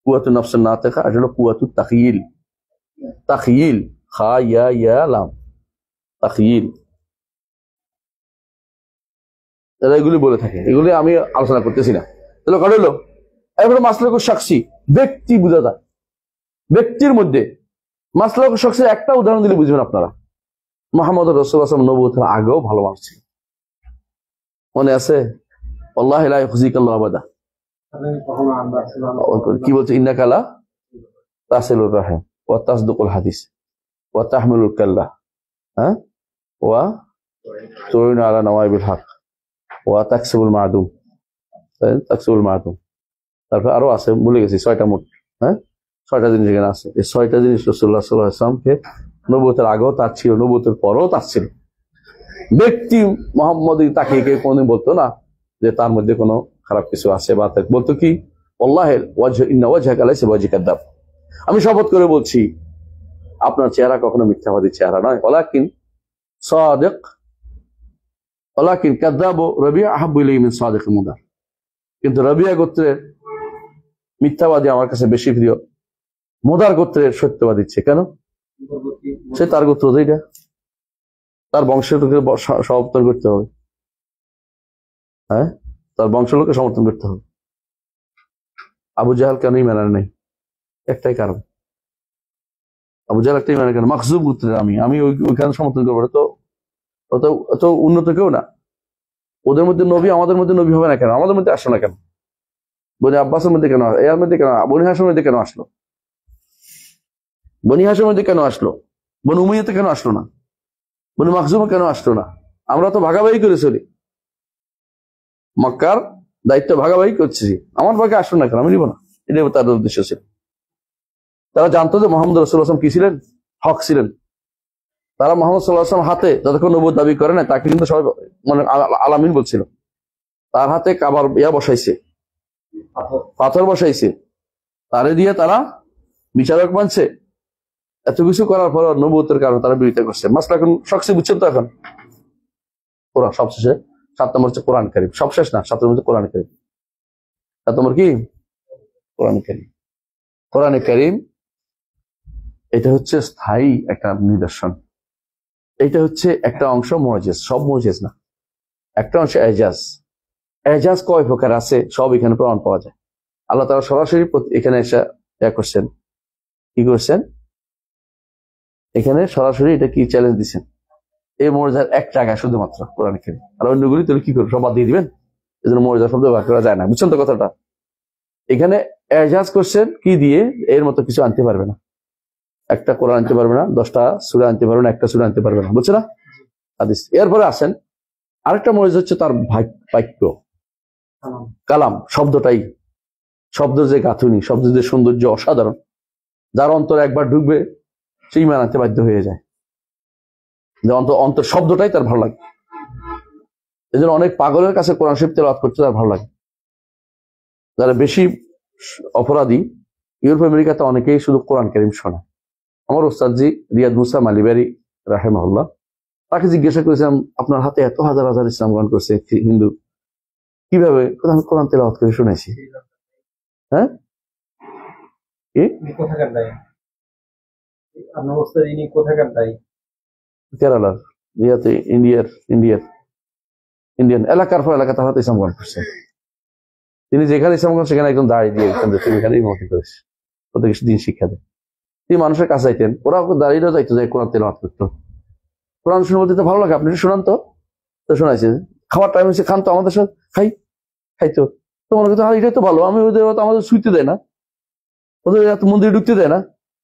কুওয়াতুন নফসুন নাতিকা, আর হলো কুওয়াতুত তাখয়িল। তাখয়িল, খা ইয়া লাম, তাখয়িল, তারা এগুলি বলে থাকে, এগুলি আমি আলোচনা করতেছি না। তাহলে কত হলো? এরপরে মাসলাকুশ শাখসি, ব্যক্তি বোঝা যায়। ব্যক্তির মধ্যে মাসলাকুশ শাখসির একটা উদাহরণ দিলে বুঝবেন আপনারা। মুহাম্মদ রাসূলুল্লাহ সাল্লাল্লাহু আলাইহি ওয়াসাল্লাম নবুয়তের আগেও ভালো মানুষ ছিল, মনে আছে? ওয়াল্লাহি লা ইউখজিকাল্লাহু আবাদা, কি বলছে? ইন্নাকা লা তাসিলুর রাহিম ওয়া তাসদুকুল হাদিস ওয়া তাহমিলুল কাল্লাহ, হ্যাঁ, ওয়া তুইনা আলা নওয়াইবিল হক ওয়া তাকসিবুল মাদুম, তাকসিবুল মাদুম। তারপর আরো আছে, ভুলে গেছি, 6টা মোট, হ্যাঁ, 6টা জিনিস এখানে আছে। এই 6টা জিনিস রাসূলুল্লাহ সাল্লাল্লাহু আলাইহি ওয়াসাল্লামকে নবুয়তের আগেও তার ছিল, নবুয়তের পরেও তার ছিল। ব্যক্তি মুহাম্মদ তাকে কেউ কোনদিন বলতো না যে তার মধ্যে কোনো খারাপ কিছু আছে, বা বলতো কি, ওয়াল্লাহি ইন্না ওয়াজহাকা লাইসা বিওয়াজহি কাযাব, আমি শপথ করে বলছি আপনার চেহারা কখনো মিথ্যাবাদী চেহারা নয়। ওয়ালাকিন সাদিক, ওয়ালাকিন কাযাবু রাবিয়া আহাব্বু ইলাইহি মিন সাদিকিল মুদার, কিন্তু রাবিয়া গোত্রের মিথ্যাবাদী আমার কাছে বেশি প্রিয় মুদার গোত্রের সত্যবাদীর চেয়ে। কেন? সে তার গোত্র, এইটা তার বংশের লোকের সমর্থন করতে হবে, হ্যাঁ, তার বংশের লোককে সমর্থন করতে হবে। আবু জাহাল কেনই মেলার নেই? একটাই কারণ, আবু জাহাল একটাই মেলার কেন, মাখজুম গোত্রের আমি ওইখানে সমর্থন করবো, অত উন্নত কেউ না। ওদের মধ্যে নবী, আমাদের মধ্যে নবী হবে না কেন? আমাদের মধ্যে আসলো না কেন? বনি আব্বাসের মধ্যে কেন, এর মধ্যে কেন, বনি হাশিমের মধ্যে কেন আসলো? বনি হাশিমের মধ্যে কেন আসলো? বনি উমাইয়াতে কেন আসলো না? বনি মাখজুমে কেন আসলো না? আমরা তো ভাগাভাগি করে চলি, মক্কার দায়িত্ব ভাগাভাগি করছি, আমার ভাগে আসলো না কেন? আমি নিব না। এটাই তাদের উদ্দেশ্য ছিল। তারা জানতো যে মুহাম্মদ রাসূলুল্লাহ সাল্লাল্লাহু আলাইহি ওয়াসাল্লাম কি ছিলেন? হক ছিলেন। তারা মুহাম্মদ সাল্লাল্লাহু আলাইহি ওয়াসাল্লাম হাতে যতক্ষণ নবুয়ত দাবি করে না, তাকে কিন্তু সবাই মানে আলামিন বলছিল। তার হাতে কাবার বসাইছে, পাথর বসাইছে, তারে দিয়ে তারা বিচারক মানছে। এত কিছু করার পর নবুয়তের কারণে তারা বিরোধিতা করছে। মাসলা এখন শখসি বুঝছেন তো? এখন কোরআন সবশেষে 7 নম্বর হচ্ছে কোরআন কারীম, সবশেষ না, 7 নম্বর হচ্ছে কোরআন কারীম। 7 নম্বর কি? কোরআন কারীম। কোরআন কারীম এটা হচ্ছে স্থায়ী একটা নিদর্শন, এটা হচ্ছে একটা অংশ মুজিজ, সব মুজিজ না, একটা অংশ এজাজ। এজাজ কয় প্রকার আছে সব এখানে প্রমাণ পাওয়া যায়। আল্লাহ তাআলা সরাসরি এখানে এসে করছেন, কি করছেন এখানে সরাসরি, এটা কি চ্যালেঞ্জ দিচ্ছেন, এই মুজিজার এক জায়গায় শুধুমাত্র কোরআন কারীম, আর অন্যগুলি তাহলে কি করবে, সব বাদ দিয়ে দিবেন। এই জন্য মুজিজা শব্দ ব্যবহার করা যায় না, বুঝছেন তো কথাটা? এখানে এজাজ করছেন কি দিয়ে, এর মতো কিছু আনতে পারবে না, একটা কোরআন আনতে পারবে না, 10টা সূরা আনতে পারবে না, একটা সূরা আনতে পারবে না, বুঝছো না? হাদিস। এরপরে আসেন আরেকটা মুজিজা হচ্ছে তার বাক্য, কালাম, শব্দটাই, শব্দের যে গাঁথুনি, শব্দের যে সৌন্দর্য অসাধারণ, যার অন্তরে একবার ঢুকবে সেই ঈমান আনতে বাধ্য হয়ে যায়। যে অন্তর শব্দটাই তার ভালো লাগে। এই জন্য অনেক পাগলের কাছে কোরআন শরীফ তেলাওয়াত করতে তার ভালো লাগে। যারা বেশি অপরাধী, ইউরোপ আমেরিকাতে অনেকেই শুধু কোরআন কারীম শোনে। আমার ওস্তাদজি রিয়াদ মুসা মালিবারি রাহেমাহুল্লাহ, তাকে জিজ্ঞাসা করেছিলাম, আপনার হাতে এত হাজার হাজার ইসলাম গ্রহণ করছে হিন্দু, কিভাবে? কোরআন তেলাওয়াত করে শুনেছি। হ্যাঁ, কোথাকার দায়ী আপনার ওস্তাদ, ইনি কোথাকার দায়ী? কেরালার রিয়াতে, ইন্ডিয়ান এলাকার পর এলাকা তার হাতে ইসলাম গ্রহণ করছে। তিনি যেখানে ইসলাম গ্রহণ সেখানে একদম দাঁড়িয়ে দিয়ে এখানে ইমামতি করেছে, ওদের দিন শিক্ষা দেয়। তিনি মানুষের কাছে যাইতেন, ওরা দাঁড়িয়েও যাইতো, যে কোরআন তেলাওয়াত করতো। কোরআন শুনে বলতে ভালো লাগে, আপনি শোনান তো শোনাইছে। খাবার টাইম হয়েছে, খান তো আমাদের সাথে, খাইতো তো মনে করতো এটাই তো ভালো, আমি ওদের আমাদের শুইতে দেয় না, ওদের এত মন্দিরে ঢুকতে দেয় না,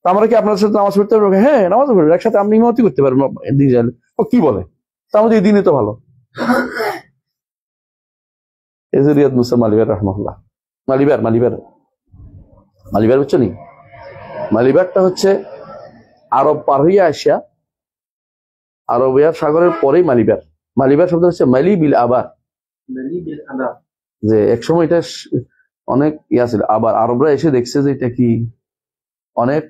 আমরা কি আপনার সাথে নামাজ পড়তে পারবো? হ্যাঁ, নামাজ পড়বো একসাথে, আপনি ইমামতি করতে পারবেন দিন যাইলে। ও কি বলে, তা আমাদের এই দিনে তো ভালো। এই যে রিয়াদ মুসা মালিবার রহমাহুল্লাহ, মালিবার বুঝছো নি? মালিবারটা হচ্ছে আরব পার হইয়া আসিয়া, আরবিয়া সাগরের পরেই মালিবার শব্দ হচ্ছে মালি বিল আবার, যে একসময় এটা অনেক ইয়া ছিল। আবার আরবরা এসে দেখছে যে এটা কি অনেক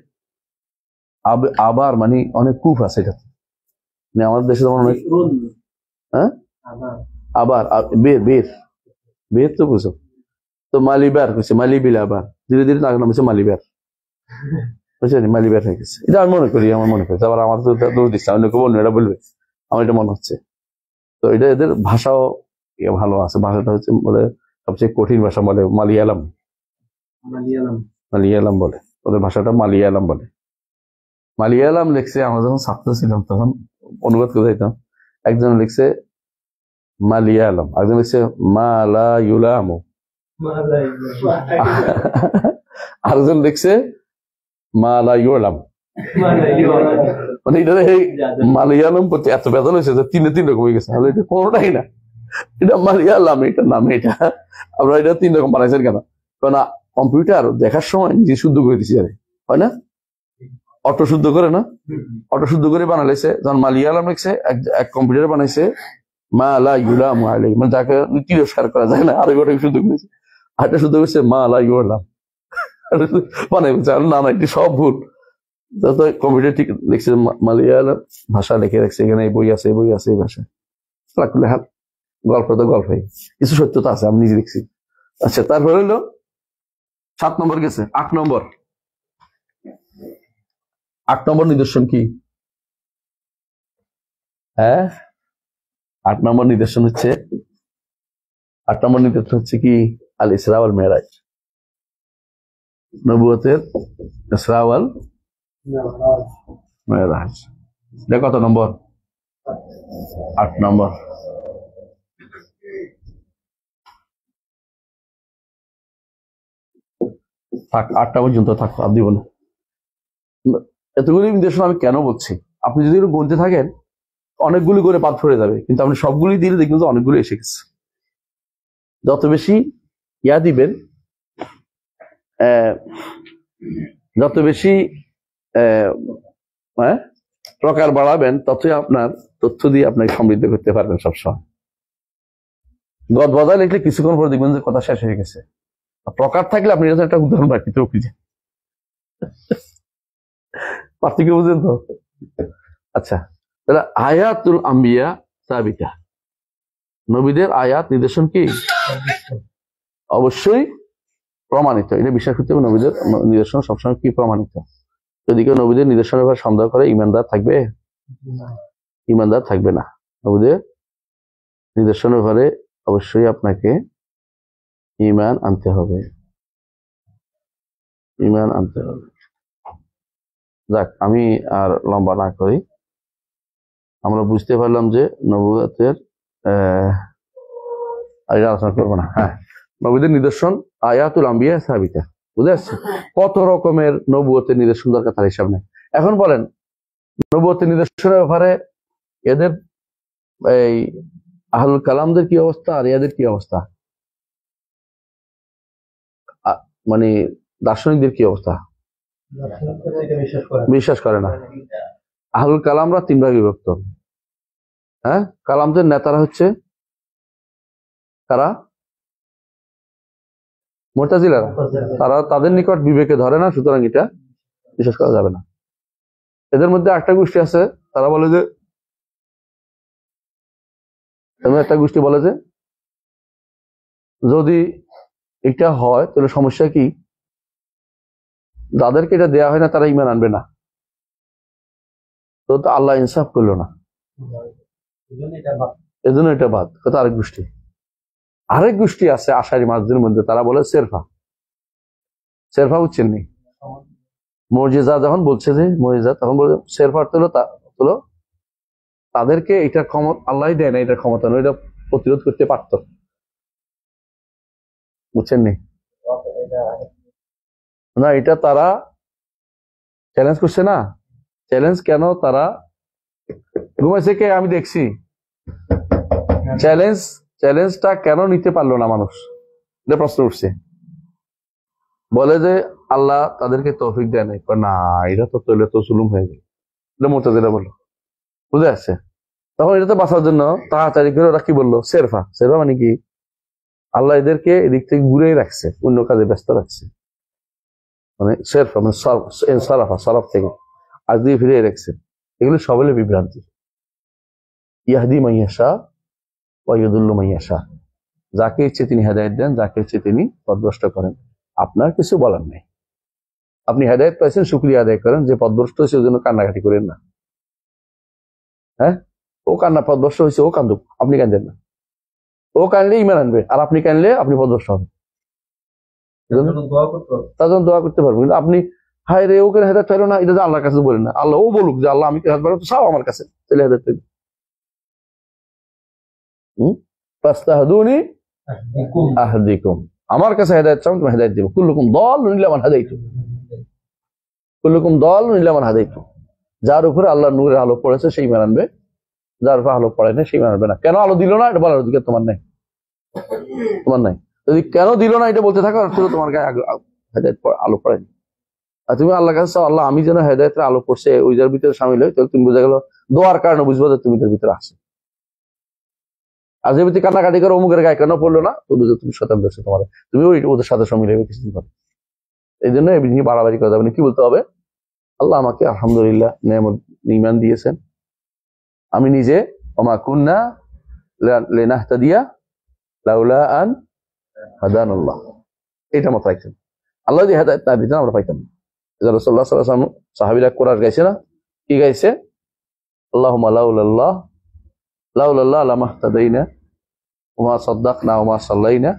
আবার মানে অনেক কূপ আছে এটাতে, মানে আমাদের দেশে যেমন অনেক, হ্যাঁ আবার বের তো বুঝো, তো মালিবার হচ্ছে মালি বিল আবার, ধীরে ধীরে নাম হচ্ছে মালিবার, বুঝছেন? মালিবার হয়ে গেছে, এটা আমি মনে করি, আবার আমার তো দোষ দিচ্ছে, অন্য কেউ বলবে, এটা বলবে, আমার এটা মনে হচ্ছে। তো এটা এদের ভাষাও ভালো আছে, ভাষাটা হচ্ছে বলে সবচেয়ে কঠিন ভাষা বলে মালিয়ালাম বলে, ওদের ভাষাটা মালিয়ালাম বলে। মালিয়ালাম লিখছে, আমরা যখন ছাত্র ছিলাম তখন অনুবাদ করে দিতাম, একজন লিখছে মালিয়ালাম, একজন লিখছে মালায়ুলাম, আরেকজন লিখছে মালায়ুলাম। মানে এটা মালিয়ালাম করতে এত বেতন হয়েছে যে তিন রকম হয়ে গেছে, এটা কোনোটাই না, এটা মালিয়ালাম, এটা নাম, এটা আমরা এটা 3 রকম বানাইছেন কেন? কারণ কম্পিউটার দেখার সময় নিজে শুদ্ধ করে দিচ্ছি, জানে হয় না, অটো শুদ্ধ করে না, অটো শুদ্ধ করে বানাইছে। যখন মালিয়ালাম লিখছে, এক কম্পিউটার বানাইছে মালায়ুলাম, মানে যাকে তিরস্কার করা যায় না, আরো ওটা শুদ্ধ করেছে, আরেকটা শুদ্ধ করেছে মালায়ুলাম, মানে না এটি সব ভুল। কম্পিউটার ঠিক লিখছে মালিয়ালাম ভাষা লিখে রাখছে, এখানে এই বই আছে এই ভাষা। গল্প তো গল্পই, কিছু সত্যতা আছে, আমি নিজে দেখছি। আচ্ছা, তারপরে হলো 7 নম্বর গেছে, 8 নম্বর নিদর্শন কি? হ্যাঁ, 8 নম্বর নিদর্শন হচ্ছে কি? আল ইসরা ওয়াল মেরাজ, নবুয়তের ইসরা ওয়াল মেরাজ। এটা কত নম্বর? 8 নম্বর। থাক, 8টা পর্যন্ত থাক, আর দিব না। এতগুলি নির্দেশন আমি কেন বলছি, আপনি যদি গুনতে থাকেন অনেকগুলি করে বাদ পড়ে যাবে, কিন্তু আপনি সবগুলি দিলে দেখবেন যে অনেকগুলি এসে গেছে। যত বেশি ইয়া দিবেন, যত বেশি প্রকার বাড়াবেন, ততই আপনার তথ্য দিয়ে আপনাকে সমৃদ্ধ করতে পারবেন সবসময়। গদ বদল লিখলে কিছুক্ষণ পরে দেখবেন যে কথা শেষ হয়ে গেছে। প্রকার থাকলে আপনি একটা উদাহরণ রাখতে খুঁজে পার্থক্য বুঝেন তো? আচ্ছা, তাহলে আয়াতুল আম্বিয়া সাবিতা, নবীদের আয়াত নিদর্শন কি? অবশ্যই প্রমাণিত, এটা বিশ্বাস করতে হবে। নবীদের নিদর্শন সবসময় কি? প্রমাণিত। যদি কেউ নবীদের নিদর্শনের ব্যাপারে সন্দেহ করে, ইমানদার থাকবে না। নবীদের নিদর্শনের ব্যাপারে অবশ্যই আপনাকে ঈমান আনতে হবে। যাক, আমি আর লম্বা না করি, আমরা বুঝতে পারলাম যে নবুয়তের আলোচনা করবো না। হ্যাঁ, নবীদের নিদর্শন আয়াতুল আম্বিয়া সাবিতা, বুঝে আসছে? কত রকমের নবুয়তের নিদর্শন দরকার, তার হিসাব নেই। এখন বলেন, নবুয়তের নিদর্শনের ব্যাপারে এদের এই আহলুল কালামদের কি অবস্থা আর এদের কি অবস্থা, মানে দার্শনিকদের কি অবস্থা? বিশ্বাস করে না। আহলুল কালামরা 3 ভাগে বিভক্ত। হ্যাঁ, কালামদের নেতারা হচ্ছে কারা? মুতাজিলারা। তারা তাদের নিকট বিবেকে ধরে না, সুতরাং এটা বিশ্বাস করা যাবে না। এদের মধ্যে একটা গোষ্ঠী আছে, তারা বলে যে, একটা গোষ্ঠী বলে যে যদি এটা হয় তাহলে সমস্যা কি, যাদেরকে এটা দেয়া হয় না তারা ঈমান আনবে না, তো আল্লাহ ইনসাফ করলো না, এজন্য এটা বাদ। কথা আরেক গোষ্ঠী আছে আশারি মাসদের মধ্যে, তারা বলে সেরফা বুঝছেন নি, মর্জিজা যখন বলছে যে মর্জিজা, তখন বলে সেরফা হলো তাদেরকে এটা ক্ষমতা আল্লাহ দেয় না, এটা ক্ষমতা নয়, এটা প্রতিরোধ করতে পারত, বুঝছেন নি? না, এটা তারা চ্যালেঞ্জ করছে না। চ্যালেঞ্জ কেন তারা ঘুমাইছে কে আমি দেখছি, চ্যালেঞ্জটা কেন নিতে পারলো না মানুষ, এটা প্রশ্ন উঠছে। বলে যে আল্লাহ তাদেরকে তৌফিক দেয় নাই, না এটা তো তৈলে তো জুলুম হয়ে গেল, এটা মুতাজিলা বললো, বুঝে আসছে। তখন এটাতে বাঁচার জন্য তাড়াতাড়ি করে ওরা কি বললো, সেরফা মানে কি, আল্লাহ এদেরকে এদিক থেকে ঘুরে রাখছে, অন্য কাজে ব্যস্ত রাখছে, মানে সেরফা মানে সরফ থেকে আজ দিয়ে ফিরে রাখছে। এগুলো সবলে বিভ্রান্তি। ইয়াহদি মাইয়াশা ওয়াইদুল্লু মাইয়াশা, যাকে ইচ্ছে তিনি হেদায়েত দেন, যাকে ইচ্ছে তিনি পথভ্রষ্ট করেন। আপনার কিছু বলার নেই, আপনি হেদায়েত পাইছেন, শুকরিয়া আদায় করেন। যে পথভ্রষ্ট হয়েছে ওই জন্য কান্নাকাটি করেন না। হ্যাঁ, ও পথভ্রষ্ট হয়েছে, ও কান্দুক, আপনি কান্দেন না। ও কানলে ঈমান আনবে, আর আপনি কানলে আপনি পথভ্রষ্ট হবেন। তার জন্য দোয়া করতে পারবেন। কিন্তু আপনি হায় রে ওকে হেদায়েত পাইলো না, এটা আল্লাহর কাছে বলেন না। আল্লাহ ও বলুক যে আল্লাহ আমি হেদায়েত পাইলাম, চাও আমার কাছে, তাহলে হেদায়েত পাইবে। ফাস্তাহদুনি আহদিকুম, আমার কাছে হেদায়েত চাও, তুমি হেদায়েত দিব। কুল্লুকুম দাল্লুন ইল্লা মান হাদাইতু, কুল্লুকুম দাল্লুন ইল্লা মান হাদাইতু। যার উপরে আল্লাহর নূরের আলো পড়েছে সেই ঈমান আনবে, যার উপরে আলো পড়ে না সেই ঈমান আনবে না। কেন আলো দিল না এটা বলার অধিকার তোমার নাই, তোমার নাই। যদি কেন দিল না এটা বলতে থাকো, তোমার গায়ে হেদায়েত আলো পড়েনি। আর তুমি আল্লাহর কাছে চাও, আল্লাহ আমি যেন হেদায়েতের আলো পড়ছে ওই যার ভিতরে সামিল হই, তাহলে তুমি বোঝা গেল দোয়ার কারণে বুঝবো যে তুমি তার ভিতরে আসে। আর যে ব্যক্তি কান্নাকাটি করে অমুকের গায়ে কেন পড়লো না, তো বুঝো তুমি শতাব্দ হচ্ছে তোমার, তুমি ওদের সাথে সামিল হবে কিছুদিন পরে। এই জন্য এই নিয়ে বাড়াবাড়ি করা যাবে না। কি বলতে হবে, আল্লাহ আমাকে আলহামদুলিল্লাহ নেয়ামত ঈমান দিয়েছেন, আমি নিজে ওমা কুন্না লিনাহতাদিয়া লাউলা আন হাদানাল্লাহ, এটা মত রাখছেন। আল্লাহ যদি হেদায়েত না দিতেন আমরা পাইতাম না। রাসূলুল্লাহ সাল্লাল্লাহু আলাইহি ওয়াসাল্লাম সাহাবীরা কোরআন গাইছে না, কি গাইছে, আল্লাহুম্মা লাউলাল্লাহ লামাহতাদাইনা ওমা সাদ্দাকনা ওমা সাল্লাইনা।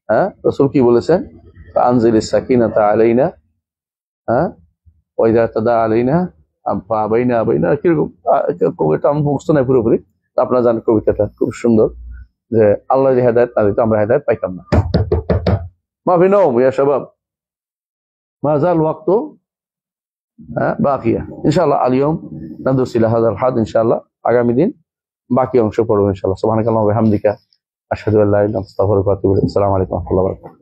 হ্যাঁ, রাসূল কি বলেছেন, আনজিলিস সাকিনাতা আলাইনা, হ্যাঁ ওয়াইদা তাদা আলাইনা আবাইনা, কিরকম কবিতা আমি মুখস্থ নাই পুরোপুরি, আপনারা জানেন কবিতাটা খুব সুন্দর, যে আল্লাহ যদি হেদায়েত না দিত আমরা হেদায়েত পাইতাম না। মাফি নওম ইয়া শাবাব, মাযাল ওয়াক্তু বাকিয়া। ইনশাআল্লাহ আলিয়ম নাদুস ইলা হাযাল হাদ, ইনশাআল্লাহ আগামী দিন বাকি অংশ পড়ব ইনশাআল্লাহ। সুবহানাকাল্লাহু ওয়া বিহামদিকা আশহাদু আল্লা ইলাহা ইল্লা আনতা আস্তাগফিরুকা ওয়া আতুবু ইলাইক। আসসালামু আলাইকুম ওয়া রাহমাতুল্লাহি ওয়া বারাকাতুহু।